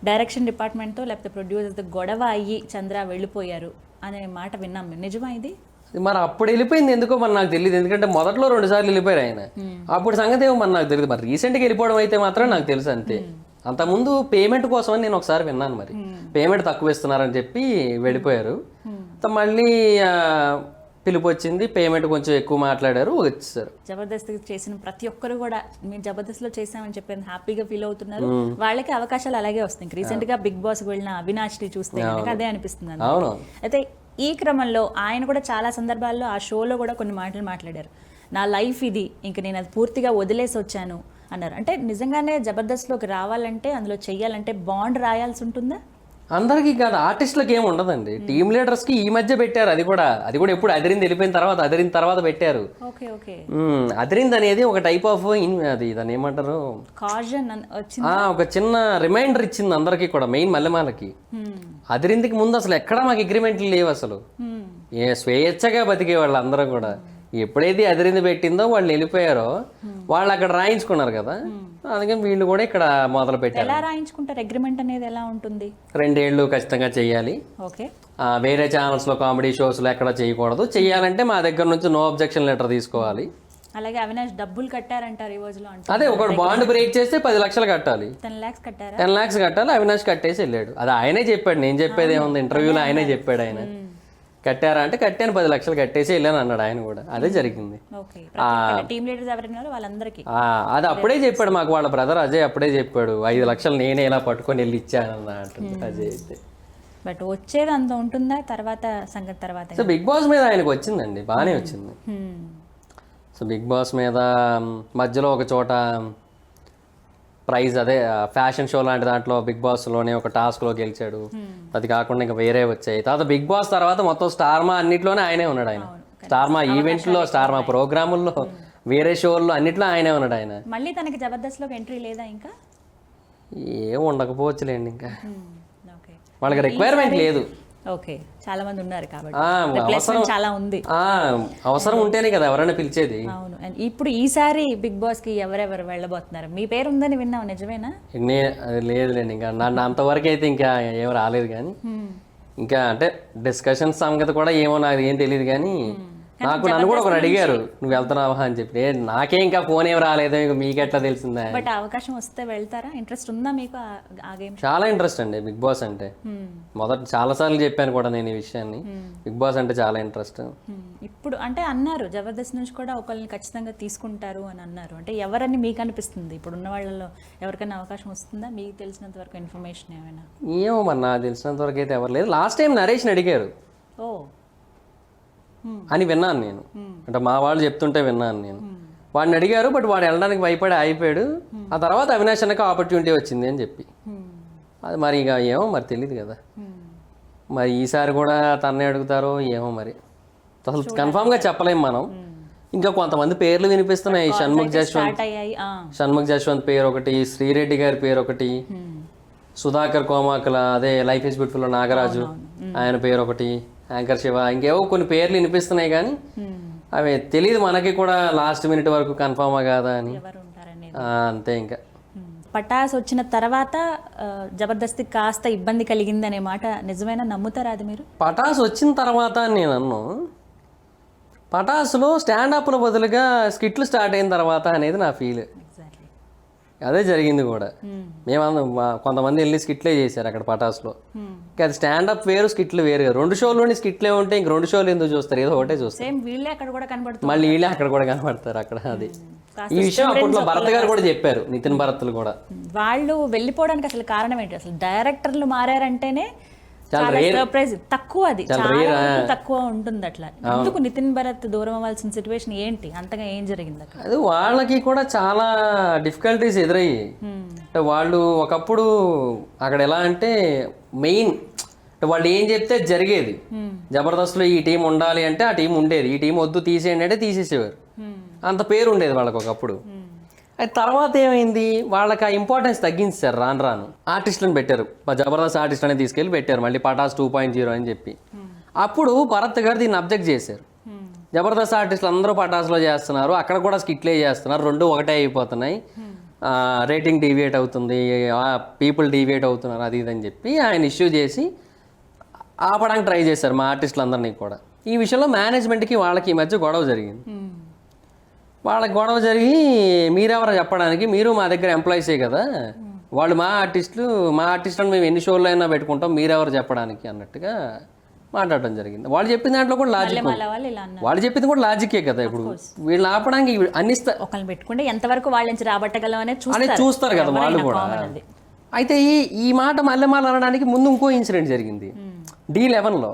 డైరెక్షన్ డిపార్ట్మెంట్తో లేకపోతే ప్రొడ్యూసర్తో గొడవ అయ్యి చంద్ర వెళ్ళిపోయారు అనే మాట విన్నాం మేము. నిజమా ఇది? మరి అప్పుడు వెళ్ళిపోయింది ఎందుకో మరి నాకు తెలియదు. ఎందుకంటే మొదట్లో 2 సార్లు వెళ్ళిపోయారు ఆయన. అప్పుడు సంగతి ఏమో మరి నాకు తెలియదు. మరి రీసెంట్గా వెళ్ళిపోవడం అయితే మాత్రం నాకు తెలుసు అంతే. అంతకుముందు పేమెంట్ కోసం అని నేను ఒకసారి విన్నాను. మరి పేమెంట్ తక్కువ ఇస్తున్నారని చెప్పి వెళ్ళిపోయారు. మళ్ళీ పిలుపు వచ్చింది, పేమెంట్ కొంచెం ఎక్కువ మాట్లాడారు, వచ్చేసారు. జబర్దస్త్ చేసిన ప్రతి ఒక్కరు కూడా మేము జబర్దస్త్ లో చేసామని చెప్పి హ్యాపీగా ఫీల్ అవుతున్నారు. వాళ్ళకి అవకాశాలు అలాగే వస్తాయి. రీసెంట్ గా బిగ్ బాస్ వెళ్ళిన అవినాష్ ని చూస్తే అదే అనిపిస్తుంది. అయితే ఈ క్రమంలో ఆయన కూడా చాలా సందర్భాల్లో ఆ షోలో కూడా కొన్ని మాటలు మాట్లాడారు. నా లైఫ్ ఇది, ఇంక నేను అది పూర్తిగా వదిలేసి వచ్చాను అన్నారు. అంటే నిజంగానే జబర్దస్త్లోకి రావాలంటే, అందులో చెయ్యాలంటే బాండ్ రాయాల్సి ఉంటుందా? అందరికీ కాదు, ఆర్టిస్టులకు ఏమి ఉండదండి. టీమ్ లీడర్స్కి ఈ మధ్య పెట్టారు. అది కూడా ఎప్పుడు అదిరింది వెళ్ళిపోయిన తర్వాత పెట్టారు. అదిరింది అనేది ఒక టైప్ ఆఫ్ అది దాన్ని ఏమంటారు, ఒక చిన్న రిమైండర్ ఇచ్చింది అందరికీ కూడా, మెయిన్ మల్లెమాలకి. అదిరిందికి ముందు అసలు ఎక్కడా మాకు అగ్రిమెంట్లు లేవు అసలు. స్వేచ్ఛగా బతికే వాళ్ళు అందరూ కూడా. ఎప్పుడైతే అదిరింది పెట్టిందో వాళ్ళు వెళ్ళిపోయారో వాళ్ళు అక్కడ రాయించుకున్నారు కదా, అందుకని వీళ్ళు కూడా ఇక్కడ మొదలు పెట్టారు. ఎలా రాయించుకుంటారు? అగ్రిమెంట్ అనేది ఎలా ఉంటుంది? 2 ఏళ్ళు ఖచ్చితంగా చెయ్యాలి. వేరే ఛానల్స్ లో, కామెడీ షోస్ లో ఎక్కడ చేయకూడదు. చెయ్యాలంటే మా దగ్గర నుంచి నో అబ్జెక్షన్ లెటర్ తీసుకోవాలి. అలాగే అవినాష్ డబ్బులు కట్టారంటారు ఈ రోజులో. అదే ఒకటి బాండ్ బ్రేక్ చేస్తే 10 లక్షలు కట్టాలి. 10 lakhs కట్టారా? 10 lakhs కట్టాలి. అవినాష్ కట్టేసి వెళ్ళాడు. అది ఆయనే చెప్పాడు, నేను చెప్పేది ఏముంది, ఇంటర్వ్యూలో ఆయనే చెప్పాడు. ఆయన కట్టారా అంటే కట్టాను, 10 లక్షలు కట్టేసి వెళ్ళాను అన్నాడు ఆయన కూడా. అదే జరిగింది. అది అప్పుడే చెప్పాడు మాకు వాళ్ళ బ్రదర్ అజయ్. అప్పుడే చెప్పాడు 5 లక్షలు నేనే ఇలా పట్టుకొని వెళ్ళి ఇచ్చాను అంటుంది అజయ్ అయితే. బట్ వచ్చేది అంత ఉంటుందా తర్వాత సంగతి? తర్వాత సో బిగ్ బాస్ మీద ఆయనకు వచ్చిందండి, బాగానే వచ్చింది. సో బిగ్ బాస్ మీద మధ్యలో ఒక చోట ప్రైజ్, అదే ఫ్యాషన్ షో లాంటి దాంట్లో బిగ్ బాస్లోనే ఒక టాస్క్లో గెలిచాడు. అది కాకుండా ఇంకా వేరే వచ్చాయి. తర్వాత బిగ్ బాస్ తర్వాత మొత్తం స్టార్మా అన్నిట్లోనే ఆయనే ఉన్నాడు. ఆయన స్టార్మా ఈవెంట్లో, స్టార్మా ప్రోగ్రాముల్లో, వేరే షోల్లో అన్నిట్లో ఆయనే ఉన్నాడు. ఆయన మళ్ళీ తనకి జబర్దస్త్లోకి ఎంట్రీ లేదా? ఇంకా ఏం ఉండకపోవచ్చులేండి, ఇంకా వాళ్ళకి రిక్వైర్మెంట్ లేదు. ఓకే, చాలా మంది ఉన్నారు కాబట్టి చాలా ఉంది. అవసరం ఉంటేనే కదా ఎవరైనా పిలిచేది. అవును. ఇప్పుడు ఈసారి బిగ్ బాస్ కి ఎవరెవరు వెళ్ళబోతున్నారు? మీ పేరు ఉందని విన్నావు, నిజమేనా? లేదులేండి, ఇంకా నన్ను అంతవరకు అయితే ఇంకా ఏం రాలేదు. కానీ ఇంకా అంటే డిస్కషన్ సంగతి కూడా ఏమో నాకు ఏం తెలియదు. కానీ నన్ను కూడా ఒకరు అడిగారు నువ్వు వెళ్తున్నావా అని చెప్పి నాకే ఇంకా ఫోన్ ఏం రాలేదు, ఇంకా మీకెట్లా తెలిసిందా? బట్ అవకాశం వస్తే వెళ్తారా? ఇంట్రెస్ట్ ఉందా మీకు ఆ గేమ్? చాలా ఇంట్రెస్ట్ అండి బిగ్ బాస్ అంటే. మొదట చాలా సార్లు చెప్పాను కూడా నేను ఈ విషయాన్ని, బిగ్ బాస్ అంటే చాలా ఇంట్రెస్ట్. ఇప్పుడు అంటే అన్నారు జబర్దస్త్ నుంచి కూడా ఒకరిని ఖచ్చితంగా తీసుకుంటారు అని అన్నారు. అంటే ఎవరని మీకు అనిపిస్తుంది? ఇప్పుడు ఉన్న వాళ్ళలో ఎవరికైనా అవకాశం వస్తుందా మీకు తెలిసినంత వరకు ఇన్ఫర్మేషన్ ఏమైనా? ఏమో మరి నాకు తెలిసినంత వరకు అయితే ఎవరు లేదు. లాస్ట్ టైం నరేష్ని అడిగారు ఓ అని విన్నాను నేను, అంటే మా వాళ్ళు చెప్తుంటే విన్నాను నేను. వాడిని అడిగారు బట్ వాడు వెళ్ళడానికి భయపడి ఆగిపోయాడు. ఆ తర్వాత అవినాష్ అన్నకి ఆపర్చునిటీ వచ్చింది అని చెప్పి, అది మరి ఇక ఏమో మరి తెలియదు కదా. మరి ఈసారి కూడా తన్నే అడుగుతారో ఏమో మరి, అసలు కన్ఫామ్గా చెప్పలేం మనం. ఇంకా కొంతమంది పేర్లు వినిపిస్తున్నాయి. షణ్ముఖ్ జశ్వంత్ పేరు ఒకటి, శ్రీరెడ్డి గారి పేరు ఒకటి, సుధాకర్ కోమాకల అదే లైఫ్ ఇస్ బ్యూటిఫుల్ నాగరాజు ఆయన పేరు ఒకటి, యాంకర్ శివ, ఇంకేవో కొన్ని పేర్లు వినిపిస్తున్నాయి కానీ అవి తెలియదు మనకి కూడా లాస్ట్ మినిట్ వరకు కన్ఫామా కాదా అని. అంతే. ఇంకా పటాస్ వచ్చిన తర్వాత జబర్దస్తి కాస్త ఇబ్బంది కలిగింది అనే మాట నిజమేనా? నమ్ముతారా అది మీరు? పటాస్ వచ్చిన తర్వాత నేను అన్నాను, పటాసులో స్టాండప్ల బదులుగా స్కిట్లు స్టార్ట్ అయిన తర్వాత అనేది నా ఫీల్. అదే జరిగింది కూడా. మేమందరం కొంతమంది వెళ్ళి స్కిట్లే చేశారు అక్కడ పటాస్లో. ఇంకా అది స్టాండప్ వేరు, స్కిట్లు వేరు. 2 షోల్లోని స్కిట్లే ఉంటే ఇంక 2 షోలు ఎందుకు చూస్తారు? ఏదో ఒకటే చూస్తారు. మళ్ళీ వీళ్ళే అక్కడ కూడా కనబడతారు అక్కడ. అది ఈ విషయం అప్పట్లో భరత్ గారు కూడా చెప్పారు, నితిన్ భరత్లు కూడా. వాళ్ళు వెళ్ళిపోవడానికి అసలు కారణం ఏంటి? అసలు డైరెక్టర్లు మారారంటేనే చాలా సర్ప్రైజ్. తక్కువ, అది చాలా తక్కువ ఉంటుంది అట్లా. ఎందుకు నితిన్ భరత్ దూరం అవ్వాల్సిన సిచ్యువేషన్ ఏంటి? అంతగా ఏం జరిగింది అక్కడ? అది వాళ్ళకి కూడా చాలా డిఫికల్టీస్ ఎదురయ్యి. వాళ్ళు ఒకప్పుడు అక్కడ ఎలా అంటే మెయిన్ వాళ్ళు ఏం చెప్తే జరిగేది. జబర్దస్త్లో ఈ టీం ఉండాలి అంటే ఆ టీం ఉండేది, ఈ టీం వద్దు తీసేయండి అంటే తీసేసేవారు. అంత పేరు ఉండేది వాళ్ళకి ఒకప్పుడు. అది తర్వాత ఏమైంది, వాళ్ళకి ఆ ఇంపార్టెన్స్ తగ్గించారు. రాను రాను ఆర్టిస్టులను పెట్టారు, జబర్దస్త్ ఆర్టిస్టులని తీసుకెళ్ళి పెట్టారు మళ్ళీ పటాస్ 2.0 అని చెప్పి. అప్పుడు భరత్ గారు దీన్ని అబ్జెక్ట్ చేశారు. జబర్దస్త్ ఆర్టిస్టులు అందరూ పటాస్లో చేస్తున్నారు, అక్కడ కూడా స్కిట్లే చేస్తున్నారు, 2 ఒకటే అయిపోతున్నాయి, రేటింగ్ డీవియేట్ అవుతుంది, పీపుల్ డీవియేట్ అవుతున్నారు, అది ఇదని చెప్పి ఆయన ఇష్యూ చేసి ఆపడానికి ట్రై చేశారు మా ఆర్టిస్టులందరినీ కూడా. ఈ విషయంలో మేనేజ్మెంట్కి వాళ్ళకి ఈ మధ్య గొడవ జరిగింది. వాళ్ళకి గొడవ జరిగి మీరెవరో చెప్పడానికి, మీరు మా దగ్గర ఎంప్లాయీసే కదా, వాళ్ళు మా ఆర్టిస్టులను మేము ఎన్ని షోల్లో అయినా పెట్టుకుంటాం, మీరెవరు చెప్పడానికి అన్నట్టుగా మాట్లాడటం జరిగింది. వాళ్ళు చెప్పిన దాంట్లో కూడా లాజిక్, వాళ్ళు చెప్పింది కూడా లాజికే కదా. ఇప్పుడు వీళ్ళు ఆపడానికి అన్ని ఒకరిని పెట్టుకుంటే ఎంతవరకు వాళ్ళ నుంచి రాబట్టగలం అనేది చూస్తారు కదా వాళ్ళు కూడా. అయితే ఈ మాట మళ్ళీ అనడానికి ముందు ఇంకో ఇన్సిడెంట్ జరిగింది D11లో.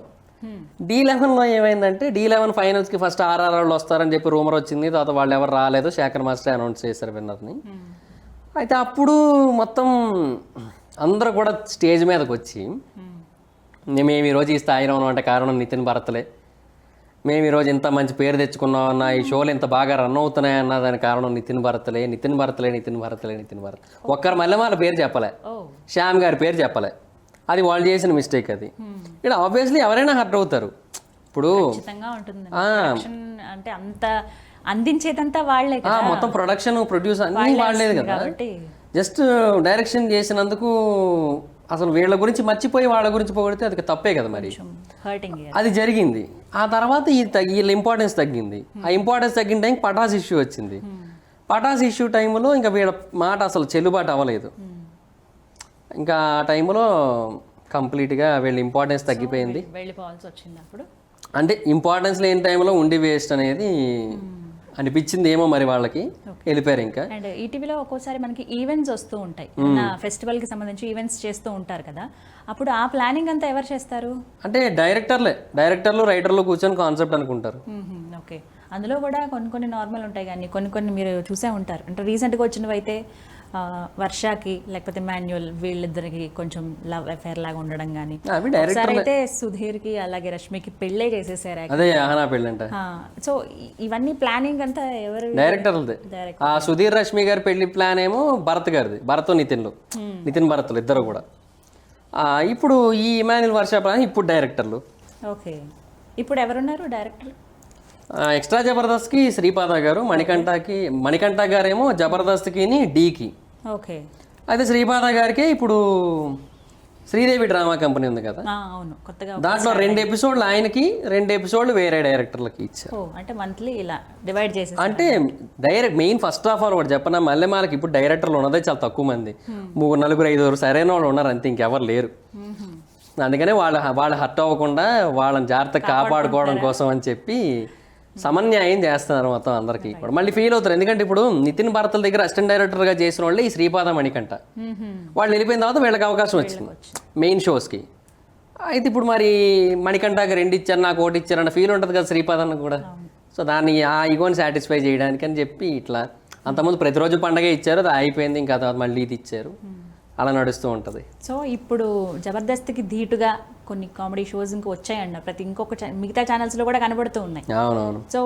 D11లో ఏమైందంటే, D11 ఫైనల్స్కి ఫస్ట్ RR వాళ్ళు వస్తారని చెప్పి రూమర్ వచ్చింది. తర్వాత వాళ్ళు ఎవరు రాలేదు, శేఖర్ మాస్టర్ అనౌన్స్ చేశారు విన్నర్ని. అయితే అప్పుడు మొత్తం అందరూ కూడా స్టేజ్ మీదకి వచ్చి, మేము ఈరోజు ఈ స్థాయిలో ఉన్నామంటే కారణం నితిన్ భరత్లే, మేము ఈరోజు ఇంత మంచి పేరు తెచ్చుకున్నామన్నా, ఈ షోలు ఇంత బాగా రన్ అవుతున్నాయన్న దానికి కారణం నితిన్ భరత్లే. ఒక్కరు మళ్ళీ వాళ్ళ పేరు చెప్పలే, శ్యామ్ గారి పేరు చెప్పలే. అది వాళ్ళు చేసిన మిస్టేక్. అది ఇక్కడ ఆబ్వియస్లీ ఎవరైనా హర్ట్ అవుతారు. ఇప్పుడు అంటే అంత అందించేదంతా వాళ్ళే కదా, మొత్తం ప్రొడక్షన్ ప్రొడ్యూస్ అన్ని వాళ్ళేది కదా. జస్ట్ డైరెక్షన్ చేసినందుకు అసలు వీళ్ళ గురించి మర్చిపోయి వాళ్ళ గురించి పొగిడితే అది తప్పే కదా మరి. అది జరిగింది. ఆ తర్వాత వీళ్ళ ఇంపార్టెన్స్ తగ్గింది. ఆ ఇంపార్టెన్స్ తగ్గిన టైంకి పటాస్ ఇష్యూ వచ్చింది. పటాస్ ఇష్యూ టైంలో ఇంకా వీళ్ళ మాట అసలు చెల్లుబాటు అవ్వలేదు. ఇంకా ఆ టైంలో కంప్లీట్గా వీళ్ళ ఇంపార్టెన్స్ తగ్గిపోయింది. వెళ్ళిపోవాల్సి వచ్చింది. అప్పుడు అంటే ఇంపార్టెన్స్ లేని టైంలో ఉండి వేస్ట్ అనేది అనిపించింది ఏమో మరి వాళ్ళకి, వెళ్ళిపోయారు. ఇంకా అండ్ ఈటీవీలో ఒక్కోసారి మనకి ఈవెంట్స్ వస్తూ ఉంటాయి, ఫెస్టివల్కి సంబంధించి ఈవెంట్స్ చేస్తూ ఉంటారు కదా, అప్పుడు ఆ ప్లానింగ్ అంతా ఎవరు చేస్తారు? అంటే డైరెక్టర్లు రైటర్లు కూర్చొని కాన్సెప్ట్ అనుకుంటారు. ఓకే. అందులో కూడా కొన్ని నార్మల్ ఉంటాయి, కానీ కొన్ని మీరు చూసే ఉంటారు. అంటే రీసెంట్గా వచ్చినవి అయితే వర్షకి లేకపోతే మాన్యువల్ వీళ్ళిద్దరికి కొంచెం లవ్ అఫేర్ లాగా ఉండడం కానీ, అయితే సుధీర్కి అలాగే రష్మికి పెళ్ళే చేసేసారు. సో ఇవన్నీ ప్లానింగ్ అంతా ఎవరు? డైరెక్టర్లదే. ఆ సుధీర్ రష్మి గారి పెళ్లి ప్లాన్ ఏమో భరత్ గారిది, భరత్ నితిన్ భరత్లు ఇద్దరు కూడా. ఇప్పుడు ఈ ఇమాన్యుల్ వర్ష ప్లాన్ ఇప్పుడు డైరెక్టర్లు. ఓకే. ఇప్పుడు ఎవరున్నారు డైరెక్టర్లు? ఎక్స్ట్రా జబర్దస్త్కి శ్రీపాద గారు, మణికంఠ గారేమో జబర్దస్త్కి డీకి. ఓకే. అయితే శ్రీపాద గారికి ఇప్పుడు శ్రీదేవి డ్రామా కంపెనీ ఉంది కదా, అవును కొత్తగా దాంట్లో 2 ఎపిసోడ్లు ఆయనకి, 2 ఎపిసోడ్లు వేరే డైరెక్టర్లకి ఇచ్చారు. అంటే మంత్లీ ఇలా డివైడ్ చేసి అంటే direct main first of all ఒకటి చెప్పనా, మల్లెమాలకి ఇప్పుడు డైరెక్టర్లు ఉన్నదే చాలా తక్కువ మంది, 3, 4, 5 సరైన వాళ్ళు ఉన్నారు అంతే, ఇంకెవరు లేరు. అందుకనే వాళ్ళు హర్ట్ అవ్వకుండా వాళ్ళని జాగ్రత్తగా కాపాడుకోవడం కోసం అని చెప్పి సమన్యాయం చేస్తున్నారు మొత్తం అందరికీ కూడా. మళ్ళీ ఫీల్ అవుతారు, ఎందుకంటే ఇప్పుడు నితిన్ భారతల దగ్గర అసిస్టెంట్ డైరెక్టర్గా చేసిన వాళ్ళే ఈ శ్రీపాద మణికంఠ. వాళ్ళు వెళ్ళిపోయిన తర్వాత వీళ్ళకి అవకాశం వచ్చింది మెయిన్ షోస్కి. అయితే ఇప్పుడు మరి మణికంఠకి 2 ఇచ్చారు, నాకు 1 ఇచ్చారు అన్న ఫీల్ ఉంటుంది కదా శ్రీపాదన్న కూడా. సో దాన్ని ఆ ఈగోని సాటిస్ఫై చేయడానికి అని చెప్పి ఇట్లా అంతకుముందు ప్రతిరోజు పండగ ఇచ్చారు, అది అయిపోయింది, ఇంకా తర్వాత మళ్ళీ ఇది ఇచ్చారు, అలా నడుస్తూ ఉంటుంది. సో ఇప్పుడు జబర్దస్త్కి ధీటుగా కొన్ని కామెడీ షోస్ ఇంకా వచ్చాయండి, ప్రతి ఇంకొక మిగతా ఛానల్స్లో కూడా కనబడుతూ ఉన్నాయి. అవునవును. సో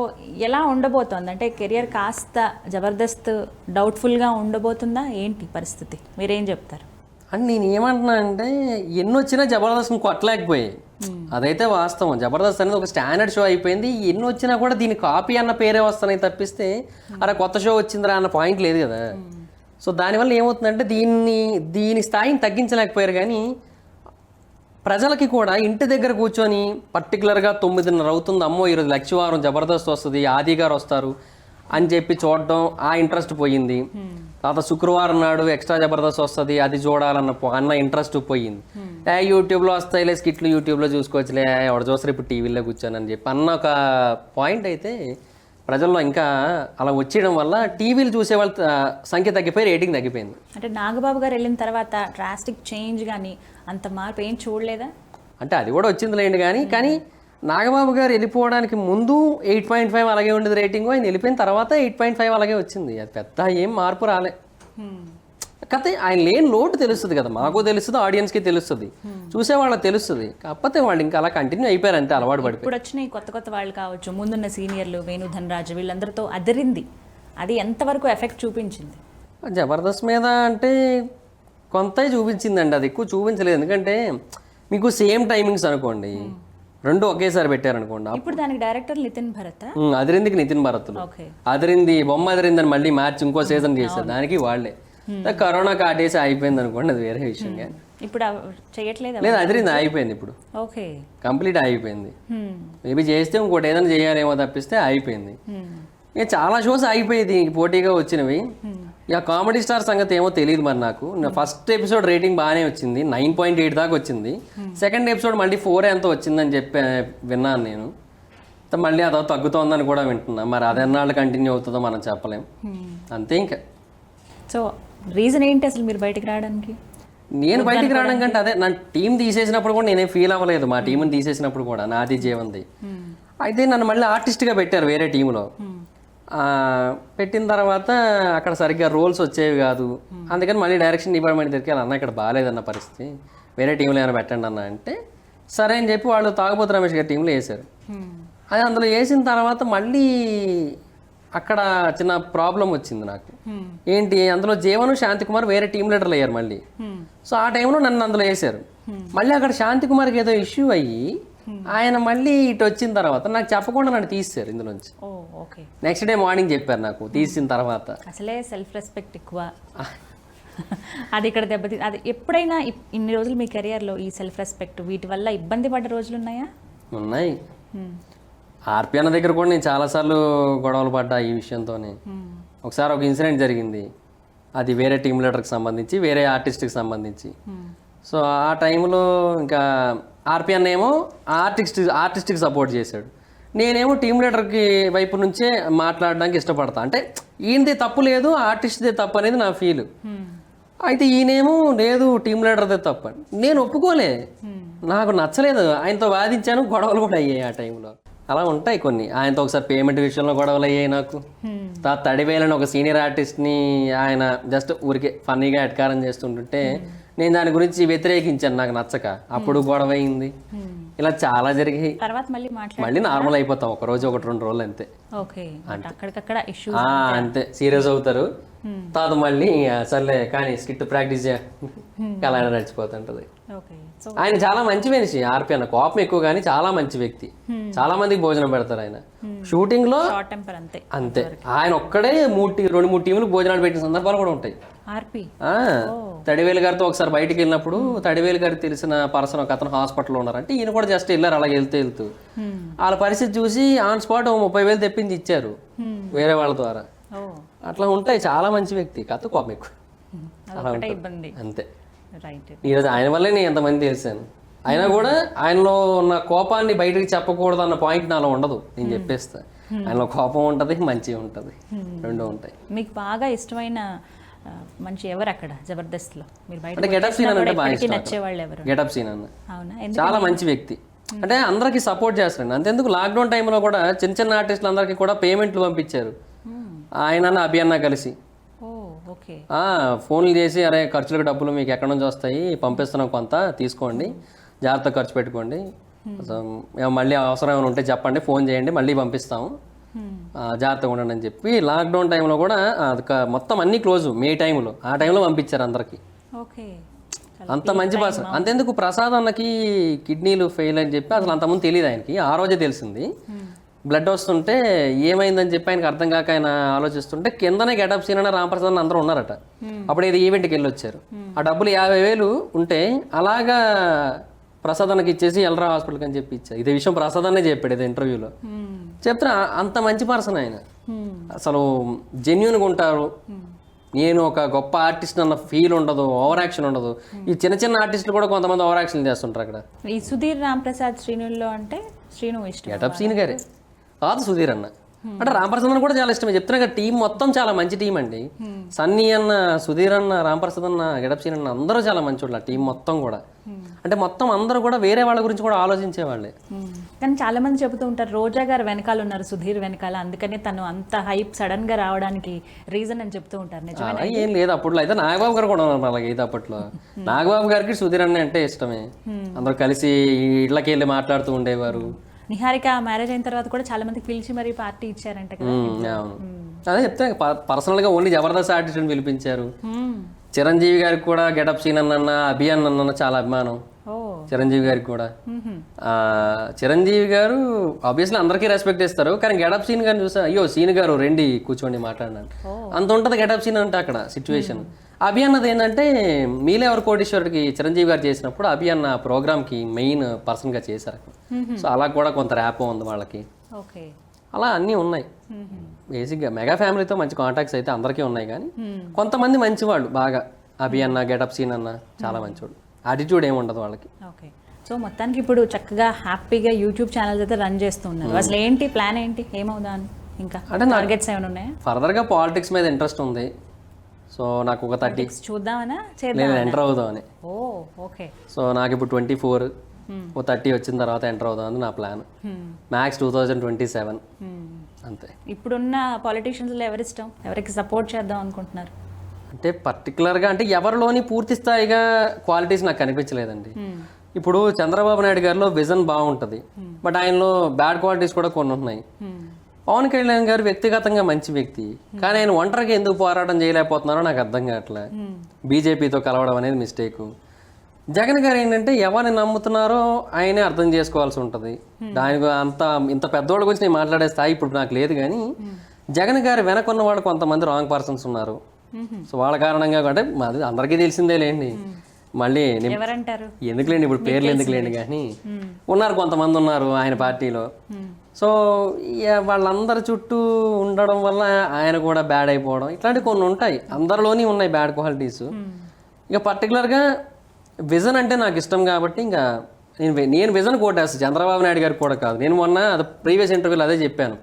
ఎలా ఉండబోతోంది అంటే కెరియర్ కాస్త జబర్దస్త్ డౌట్ఫుల్గా ఉండబోతుందా ఏంటి పరిస్థితి, మీరేం చెప్తారు? అండ్ నేను ఏమంటున్నా అంటే ఎన్ని వచ్చినా జబర్దస్త్ కొట్టలేకపోయాయి, అదైతే వాస్తవం. జబర్దస్త్ అనేది ఒక స్టాండర్డ్ షో అయిపోయింది, ఎన్ని వచ్చినా కూడా దీని కాపీ అన్న పేరే వస్తున్నాయి తప్పిస్తే అరే కొత్త షో వచ్చిందిరా అన్న పాయింట్ లేదు కదా. సో దానివల్ల ఏమవుతుందంటే దీని స్థాయిని తగ్గించలేకపోయారు. కానీ ప్రజలకి కూడా ఇంటి దగ్గర కూర్చొని పర్టికులర్గా 9:30 అవుతుంది, అమ్మో ఈరోజు లక్షవారం జబర్దస్త్ వస్తుంది, ఆది గారు వస్తారు అని చెప్పి చూడడం, ఆ ఇంట్రెస్ట్ పోయింది. తర్వాత శుక్రవారం నాడు ఎక్స్ట్రా జబర్దస్త్ వస్తుంది, అది చూడాలన్న ఇంట్రెస్ట్ పోయింది. యూట్యూబ్లో వస్తాయిలే స్కిట్లు, యూట్యూబ్లో చూసుకోవచ్చులే, ఎవడు చూస్తారు ఇప్పుడు టీవీలో కూర్చొని అని చెప్పి అన్న ఒక పాయింట్ అయితే ప్రజల్లో ఇంకా అలా వచ్చేయడం వల్ల టీవీలు చూసే వాళ్ళ సంఖ్య తగ్గిపోయి రేటింగ్ తగ్గిపోయింది. అంటే నాగబాబు గారు వెళ్ళిన తర్వాత డ్రాస్టిక్ చేంజ్ కానీ అంత మార్పు ఏం చూడలేదా? అంటే అది కూడా వచ్చిందిలేండి, కానీ నాగబాబు గారు వెళ్ళిపోవడానికి ముందు 8.5 అలాగే ఉండేది రేటింగ్, ఆయన వెళ్ళిపోయిన తర్వాత 8.5 అలాగే వచ్చింది. అది పెద్ద ఏం మార్పు రాలే. కాకపోతే ఆయన లేని లోటు తెలుస్తుంది కదా, మాకు తెలుస్తుంది, ఆడియన్స్కి తెలుస్తుంది, చూసే వాళ్ళకి తెలుస్తుంది. కాకపోతే వాళ్ళు ఇంకా అలా కంటిన్యూ అయిపోయారు అంతే, అలవాటు పడిపోయి. ఇప్పుడు వచ్చిన కొత్త వాళ్ళు కావచ్చు, ముందున్న సీనియర్లు వేణు ధనరాజు వీళ్ళందరితో అదిరింది, అది ఎంతవరకు ఎఫెక్ట్ చూపించింది జబర్దస్త్ మీద అంటే కొంత చూపించిందండి, అది ఎక్కువ చూపించలేదు. ఎందుకంటే మీకు సేమ్ టైమింగ్స్ అనుకోండి, 2 ఒకేసారి పెట్టారనుకోండి. ఇప్పుడు దానికి డైరెక్టర్ నితిన్ భరత్, అదిరిందికి నితిన్ భరత్, అదిరింది బొమ్మ అదిరిందని మళ్ళీ మ్యాచ్ ఇంకో సీజన్ చేశారు, దానికి వాళ్ళే. కరోనా కాటేసి అయిపోయింది అనుకోండి, అది వేరే విషయం. కానీ ఇప్పుడు చేయట్లేదు లేదు, అదిరింది అయిపోయింది, ఇప్పుడు ఓకే కంప్లీట్ అయిపోయింది. మేబీ చేస్తే ఇంకోటి ఏదైనా చేయాలేమో తప్పిస్తే అయిపోయింది. ఇక చాలా షోస్ అయిపోయింది పోటీగా వచ్చినవి. ఇక కామెడీ స్టార్ సంగతి ఏమో తెలియదు మరి నాకు. ఫస్ట్ ఎపిసోడ్ రేటింగ్ బాగానే వచ్చింది, 9.8 దాకా వచ్చింది. సెకండ్ ఎపిసోడ్ మళ్ళీ 4 ఎంతో వచ్చిందని చెప్పి విన్నాను నేను. మళ్ళీ అదో తగ్గుతోందని కూడా వింటున్నా, మరి అదెన్నాళ్ళు కంటిన్యూ అవుతుందో మనం చెప్పలేం అంతే. ఇంకా సో రీజన్ ఏంటి అసలు మీరు బయటికి రావడానికి? నేను బయటికి రావడం కంటే అదే, నా టీం తీసేసినప్పుడు కూడా నేనేం ఫీల్ అవ్వలేదు, మా టీంని తీసేసినప్పుడు కూడా నాది జీవంది. అయితే నన్ను మళ్ళీ ఆర్టిస్ట్గా పెట్టారు వేరే టీంలో. పెట్టిన తర్వాత అక్కడ సరిగ్గా రోల్స్ వచ్చేవి కాదు, అందుకని మళ్ళీ డైరెక్షన్ డిపార్ట్మెంట్ దగ్గరికి అన్న ఇక్కడ బాగాలేదన్న పరిస్థితి, వేరే టీంలో ఏమైనా పెట్టండి అన్న అంటే సరే అని చెప్పి వాళ్ళు తాగుబోతు రమేష్ గారి టీంలో వేశారు. అది అందులో వేసిన తర్వాత మళ్ళీ అక్కడ చిన్న ప్రాబ్లం వచ్చింది నాకు. ఏంటి, అందులో జీవను శాంతి కుమార్ వేరే టీం లీడర్లు అయ్యారు మళ్ళీ. సో ఆ టైంలో నన్ను అందులో వేశారు. మళ్ళీ అక్కడ శాంతి కుమార్కి ఏదో ఇష్యూ అయ్యి ఆయన మళ్ళీ ఇటు వచ్చిన తర్వాత నాకు చెప్పకుండా నన్ను తీసేశారు ఇందులోంచి. నెక్స్ట్ డే మార్నింగ్ చెప్పారు నాకు తీసిన తర్వాత. అసలే సెల్ఫ్ రెస్పెక్ట్ ఎక్కువ, అది ఇక్కడ దెబ్బతి. అది ఎప్పుడైనా ఇన్ని రోజులు మీ కెరియర్లో ఈ సెల్ఫ్ రెస్పెక్ట్ వీటి వల్ల ఇబ్బంది పడ్డ రోజులు ఉన్నాయా? ఉన్నాయి. ఆర్పి అన్న దగ్గర కూడా నేను చాలాసార్లు గొడవలు పడ్డా ఈ విషయంతోనే. ఒకసారి ఒక ఇన్సిడెంట్ జరిగింది, అది వేరే టీమ్ లీడర్కి సంబంధించి, వేరే ఆర్టిస్ట్కి సంబంధించి. సో ఆ టైంలో ఇంకా ఆర్పి అన్న ఏమో ఆర్టిస్ట్కి సపోర్ట్ చేశాడు, నేనేమో టీమ్ లీడర్కి వైపు నుంచే మాట్లాడడానికి ఇష్టపడతా. అంటే ఈయనది తప్పు లేదు, ఆర్టిస్ట్దే తప్పు అనేది నా ఫీల్. అయితే ఈయనేమో లేదు టీమ్ లీడర్దే తప్పు అని. నేను ఒప్పుకోలే, నాకు నచ్చలేదు, ఆయనతో వాదించాను, గొడవలు కూడా అయ్యాయి ఆ టైంలో. అలా ఉంటాయి కొన్ని. ఆయనతో ఒకసారి పేమెంట్ విషయంలో గొడవలు అయ్యాయి నాకు. తడివేలని ఒక సీనియర్ ఆర్టిస్ట్ని ఆయన జస్ట్ ఊరికే ఫన్నీగా ఎట్కారం చేస్తుంటుంటే నేను దాని గురించి వ్యతిరేకించాను, నాకు నచ్చక, అప్పుడు గొడవ అయింది. ఇలా చాలా జరిగాయి. మళ్ళీ నార్మల్ అయిపోతాం, ఒక రోజు 1-2 రోజులు అంతే. అంతే సీరియస్ అవుతారు, తర్వాత మళ్ళీ సర్లే కానీ స్కిట్ ప్రాక్టీస్ అలా నడిచిపోతుంటది. ఆయన చాలా మంచి మనిషి ఆర్పి అన్న, కోపం ఎక్కువ కానీ చాలా మంచి వ్యక్తి. చాలా మందికి భోజనం పెడతారు ఆయన. షూటింగ్ లో షార్ట్ టెంపర్ అంతే. అంతే, ఆయన ఒక్కడే 2-3 టీములు భోజనాలు పెట్టిన సందర్భాలు కూడా ఉంటాయి. ఆర్పి తడివేలు గారితో ఒకసారి బయటికి వెళ్ళినప్పుడు తడివేలు గారికి తెలిసిన పర్సన్ ఒక అతను హాస్పిటల్లో ఉన్నారంటే ఈయన కూడా జస్ట్ వెళ్ళారు అలాగే వెళ్తూ వాళ్ళ పరిస్థితి చూసి ఆన్ స్పాట్ 30,000 తెప్పించి ఇచ్చారు వేరే వాళ్ళ ద్వారా. అట్లా ఉంటాయి, చాలా మంచి వ్యక్తి, కథ కోపం ఎక్కువ. అలా ఉంటుంది అంతే. ఈరోజు ఆయన వల్లే నేను ఎంతమంది తెలిసాను. అయినా కూడా ఆయనలో ఉన్న కోపాన్ని బయటకు చెప్పకూడదు అన్న పాయింట్ నాలో ఉండదు, నేను చెప్పేస్తా. ఆయనలో కోపం ఉంటుంది, మంచి ఉంటుంది, రెండు ఉంటాయి. మీకు బాగా ఇష్టమైన మంచి ఎవరు అక్కడ జబర్దస్త్లో? మీరు బయట గెటప్ సీన్ అంటే బాగా ఇష్టం. నచ్చేవాళ్ళు ఎవరు? గెటప్ సీన్ అన్న అవునా? చాలా మంచి వ్యక్తి, అంటే అందరికి సపోర్ట్ చేస్తారండి. అంతెందుకు లాక్డౌన్ టైంలో కూడా చిన్న చిన్న ఆర్టిస్టులు అందరికీ కూడా పేమెంట్లు పంపించారు ఆయన అభి అన్న కలిసి. ఫోన్లు చేసి అరే ఖర్చులకు డబ్బులు మీకు ఎక్కడి నుంచి వస్తాయి, పంపిస్తున్నాం కొంత తీసుకోండి, జాగ్రత్తగా ఖర్చు పెట్టుకోండి, మళ్ళీ అవసరం ఏమైనా ఉంటే చెప్పండి, ఫోన్ చేయండి, మళ్ళీ పంపిస్తాము, జాగ్రత్తగా ఉండండి అని చెప్పి లాక్డౌన్ టైంలో కూడా మొత్తం అన్ని క్లోజ్ మే టైంలో ఆ టైంలో పంపించారు అందరికి. అంత మంచి పర్సన్. అంతెందుకు ప్రసాద్ అన్నకి కిడ్నీలు ఫెయిల్ అని చెప్పి అసలు అంతకుముందు తెలియదు ఆయనకి, ఆ రోజే తెలిసింది. బ్లడ్ వస్తుంటే ఏమైందని చెప్పి ఆయనకి అర్థం కాక ఆయన ఆలోచిస్తుంటే కిందనే గెటప్ సీన్ అన్న రాంప్రసాద్ అన్న అందరూ ఉన్నారట. అప్పుడు ఏదో ఈవెంట్కి వెళ్ళి వచ్చారు, ఆ డబ్బులు 50,000 ఉంటే అలాగా ప్రసాద్ అన్నకి ఇచ్చేసి ఎల్రా హాస్పిటల్కి అని చెప్పి ఇచ్చారు. ఇదే విషయం ప్రసాద్ అన్నే చెప్పాడు ఇది ఇంటర్వ్యూలో. చెప్తున్నా అంత మంచి పర్సన్ ఆయన, అసలు జెన్యున్గా ఉంటారు. నేను ఒక గొప్ప ఆర్టిస్ట్ అన్న ఫీల్ ఉండదు, ఓవర్ యాక్షన్ ఉండదు. ఈ చిన్న చిన్న ఆర్టిస్టులు కూడా కొంతమంది ఓవర్ యాక్షన్ చేస్తుంటారు అక్కడ. ఈ సుధీర్ రాంప్రసాద్ శ్రీనుల్లో అంటే శ్రీను ఇష్టం, గెటప్ సీన్ గారే కాదు సుధీర్ అన్న. అంటే రాంప్రసాద్ అన్న కూడా చాలా ఇష్టమే. చెప్తున్నా కదా టీం మొత్తం చాలా మంచి టీం అండి. సన్నీ అన్న, సుధీర్ అన్న, రాంప్రసాద్ అన్న, గెటప్ సీన్ అన్న అందరూ చాలా మంచి వాళ్ళు. ఆ టీం మొత్తం కూడా అంటే మొత్తం అందరూ కూడా వేరే వాళ్ళ గురించి కూడా ఆలోచించే వాళ్ళే. కానీ చాలా మంది చెబుతూ ఉంటారు రోజా గారు వెనకాల ఉన్నారు సుధీర్ వెనకాల, అందుకనే తను అంత హైప్ సడన్ గా రావడానికి రీజన్ అని చెప్తూ ఉంటారు. అలా ఏం లేదు. అప్పట్లో అయితే నాగబాబు గారు కూడా ఉన్నారు అలాగే. అయితే అప్పట్లో నాగబాబు గారికి సుధీర్ అన్న అంటే ఇష్టమే. అందరూ కలిసి ఇళ్ళకి వెళ్ళి మాట్లాడుతూ ఉండేవారు. నిహారిక మ్యారేజ్ అయిన తర్వాత కూడా చాలా మందికి పిలిచి మరి పార్టీ ఇచ్చారంట కదా. అవును, అదే చెప్తే పర్సనల్ గా ఓన్లీ జబర్దస్త్ ఆర్టిస్ట్ పిలిపించారు. చిరంజీవి గారికి కూడా గెటప్ సీన్ అన్న, అభి అన్న చాలా అభిమానం చిరంజీవి గారికి కూడా. చిరంజీవి గారు ఆబ్వియస్లీ అందరికీ రెస్పెక్ట్ ఇస్తారు, కానీ గెటప్ సీన్ గారిని చూసా అయ్యో సీన్ గారు రండి కూర్చోండి మాట్లాడినాను అంత ఉంటుంది గెటప్ సీన్ అంటే అక్కడ సిచ్యువేషన్. అభి అన్నది ఏంటంటే మీలే ఎవరు కోటేశ్వరుడికి చిరంజీవి గారు చేసినప్పుడు అభి అన్న ప్రోగ్రామ్కి మెయిన్ పర్సన్గా చేశారు. సో అలా కూడా కొంత ర్యాప్ ఉంది వాళ్ళకి. అలా అన్నీ ఉన్నాయి. బేసిక్గా మెగా ఫ్యామిలీతో మంచి కాంటాక్ట్స్ అయితే అందరికీ ఉన్నాయి, కానీ కొంతమంది మంచివాళ్ళు బాగా. అభి అన్న, గెటప్ సీన్ అన్న చాలా మంచివాడు, యాటిట్యూడ్ ఏమి ఉండదు వాళ్ళకి. సో మొత్తానికి ఇప్పుడు చక్కగా హ్యాపీగా యూట్యూబ్ ఛానల్స్ అయితే రన్ చేస్తున్నారు. అసలు ఏంటి ప్లాన్, ఏంటి ఏమవుదా ఇంకా అంటే టార్గెట్స్ ఏమైనా ఉన్నాయా? ఫర్దర్గా పాలిటిక్స్ మీద ఇంట్రెస్ట్ ఉంది. సో నాకు ఒక 30 చూద్దామనా నేను ఎంటర్ అవుదామని. ఓకే. సో నాకు ఇప్పుడు 24, ఓ 30 వచ్చిన తర్వాత ఎంటర్ అవుదామని నా ప్లాన్. మ్యాక్స్ 2027 అంతే. ఇప్పుడున్న పాలిటీషియన్స్లో ఎవరి ఇష్టం, ఎవరికి సపోర్ట్ చేద్దాం అనుకుంటున్నారు? అంటే పర్టికులర్గా అంటే ఎవరిలోని పూర్తి స్థాయిగా క్వాలిటీస్ నాకు కనిపించలేదండి. ఇప్పుడు చంద్రబాబు నాయుడు గారిలో విజన్ బాగుంటుంది, బట్ ఆయనలో బ్యాడ్ క్వాలిటీస్ కూడా కొన్ని ఉన్నాయి. పవన్ కళ్యాణ్ గారు వ్యక్తిగతంగా మంచి వ్యక్తి, కానీ ఆయన ఒంటరిగా ఎందుకు పోరాటం చేయలేకపోతున్నారో నాకు అర్థం కావట్లే. బీజేపీతో కలవడం అనేది మిస్టేక్. జగన్ గారు ఏంటంటే ఎవరిని నమ్ముతున్నారో ఆయనే అర్థం చేసుకోవాల్సి ఉంటుంది. దానికి ఇంత పెద్దవాళ్ళ గురించి నేను మాట్లాడే స్థాయి ఇప్పుడు నాకు లేదు, కానీ జగన్ గారు వెనకున్న వాళ్ళు కొంతమంది రాంగ్ పర్సన్స్ ఉన్నారు. సో వాళ్ళ కారణంగా అంటే మాది అందరికీ తెలిసిందే లేండి, మళ్ళీ ఎందుకులేండి ఇప్పుడు పేర్లు ఎందుకులేండి, కానీ ఉన్నారు కొంతమంది ఉన్నారు ఆయన పార్టీలో. సో వాళ్ళందరి చుట్టూ ఉండడం వల్ల ఆయన కూడా బ్యాడ్ అయిపోవడం ఇట్లాంటివి కొన్ని ఉంటాయి. అందరిలోని ఉన్నాయి బ్యాడ్ క్వాలిటీస్. ఇక పర్టికులర్గా విజన్ అంటే నాకు ఇష్టం కాబట్టి ఇంకా నేను విజన్ కోటేస్తాను, చంద్రబాబు నాయుడు గారికి కూడా కాదు. నేను మొన్న ప్రీవియస్ ఇంటర్వ్యూలో అదే చెప్పాను,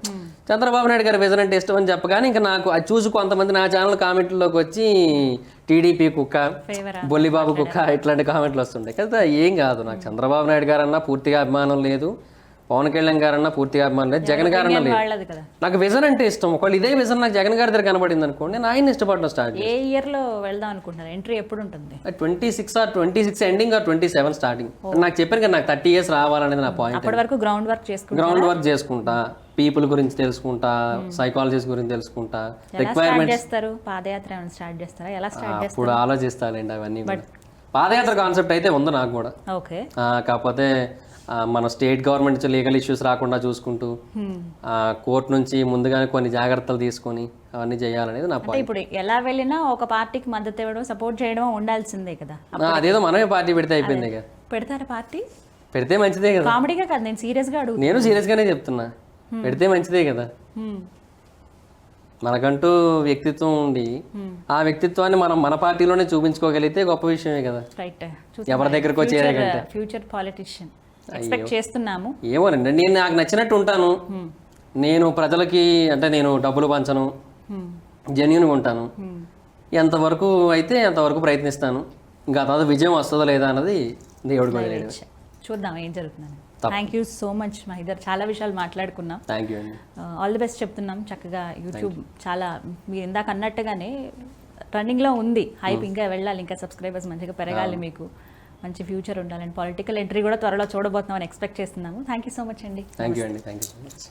చంద్రబాబు నాయుడు గారి విజన్ అంటే ఇష్టం అని చెప్పగానే ఇంకా నాకు అది చూసి కొంతమంది నా ఛానల్ కామెంట్లోకి వచ్చి టీడీపీ కుక్క, బొల్లిబాబు కుక్క ఇట్లాంటి కామెంట్లు వస్తుంటాయి కదా. ఏం కాదు, నాకు చంద్రబాబు నాయుడు గారు అన్నా పూర్తిగా అభిమానం లేదు, పవన్ కళ్యాణ్ గారన్నా పూర్తిగా అభిమానం లేదు, జగన్ గారన్నా లేదు. నాకు విజన్ అంటే ఇష్టం. ఒకవేళ ఇదే విజన్ నాకు జగన్ గారి దగ్గర కనబడింది అనుకోండి, నేను ఆయన ఇష్టపడడం స్టార్ట్. ఏ ఇయర్ లో వెళ్దాం అనుకుంటున్నారు? ఎంట్రీ ఎప్పుడు ఉంటుంది? 26 ఎండింగ్ ఆర్ 27 స్టార్టింగ్. నాకు చెప్పాను కదా నాకు 30 years రావాలనేది నా పాయింట్. అప్పటి వరకు గ్రౌండ్ వర్క్ చేసుకుంటా, పీపుల్ గురించి తెలుసుకుంటా, సైకాలజీస్ గురించి తెలుసుకుంటా, రిక్వైర్మెంట్స్ చేస్తారు. పాదయాత్ర స్టార్ట్ చేస్తారా? ఎలా స్టార్ట్ చేస్తారు? ఇప్పుడు ఆలోచిస్తానండి అవన్నీ. పాదయాత్ర కాన్సెప్ట్ అయితే ఉంది నాకు కూడా. ఓకే. కాకపోతే మన స్టేట్ గవర్నమెంట్ నుంచి లీగల్ ఇష్యూస్ రాకుండా చూసుకుంటూ కోర్టు నుంచి ముందుగానే కొన్ని జాగ్రత్తలు తీసుకొని అవన్నీ చేయాలనేది నా అంటే పాయింట్. ఇప్పుడు ఎలా వెళ్ళినా ఒక పార్టీకి మద్దతు ఇవ్వడం, సపోర్ట్ చేయడం ఉండాల్సిందే కదా. అదేదో మనమే పార్టీ పెడితే అయిపోయింది కదా. పెడతారా పార్టీ? పెడితే మంచిదే కదా. కామెడీగా కాదు, నేను సీరియస్గా అడుగు. నేను సీరియస్గానే చెప్తున్నా, పెడితే మంచిదే కదా. మనకంటూ వ్యక్తిత్వం ఉండి ఆ వ్యక్తిత్వాన్ని మనం మన పార్టీలోనే చూపించుకోగలిగితే గొప్ప విషయమే కదా. రైట్. ఎవరి దగ్గరకు వచ్చేదే కంటే. ఫ్యూచర్ పాలిటిషియన్ ఎక్స్పెక్ట్ చేస్తున్నాము. ఏమోనండి, నేను నాకు నచ్చినట్టు ఉంటాను. నేను ప్రజలకి అంటే నేను డబ్బులు పంచను, జెన్యున్గా ఉంటాను. ఎంతవరకు అయితే అంతవరకు ప్రయత్నిస్తాను. ఇంకా తర్వాత విజయం వస్తుందో లేదా అన్నది దేవుడికి వదిలేయడమే. చూద్దాం ఏం జరుగుతుందని. Thank you so much Mahidhar, చాలా విషయాలు మాట్లాడుకున్నాం. థ్యాంక్ యూ అండి. ఆల్ ది బెస్ట్ చెప్తున్నాం. చక్కగా యూట్యూబ్ చాలా మీరు ఇందాక అన్నట్టుగానే రన్నింగ్లో ఉంది, హైప్ ఇంకా వెళ్ళాలి, ఇంకా సబ్స్క్రైబర్స్ మంచిగా పెరగాలి, మీకు మంచి ఫ్యూచర్ ఉండాలని, పొలిటికల్ ఎంట్రీ కూడా త్వరలో చూడబోతున్నామని ఎక్స్పెక్ట్ చేస్తున్నాము. థ్యాంక్ యూ సో మచ్ అండి. థ్యాంక్ యూ అండి. Thank you so much.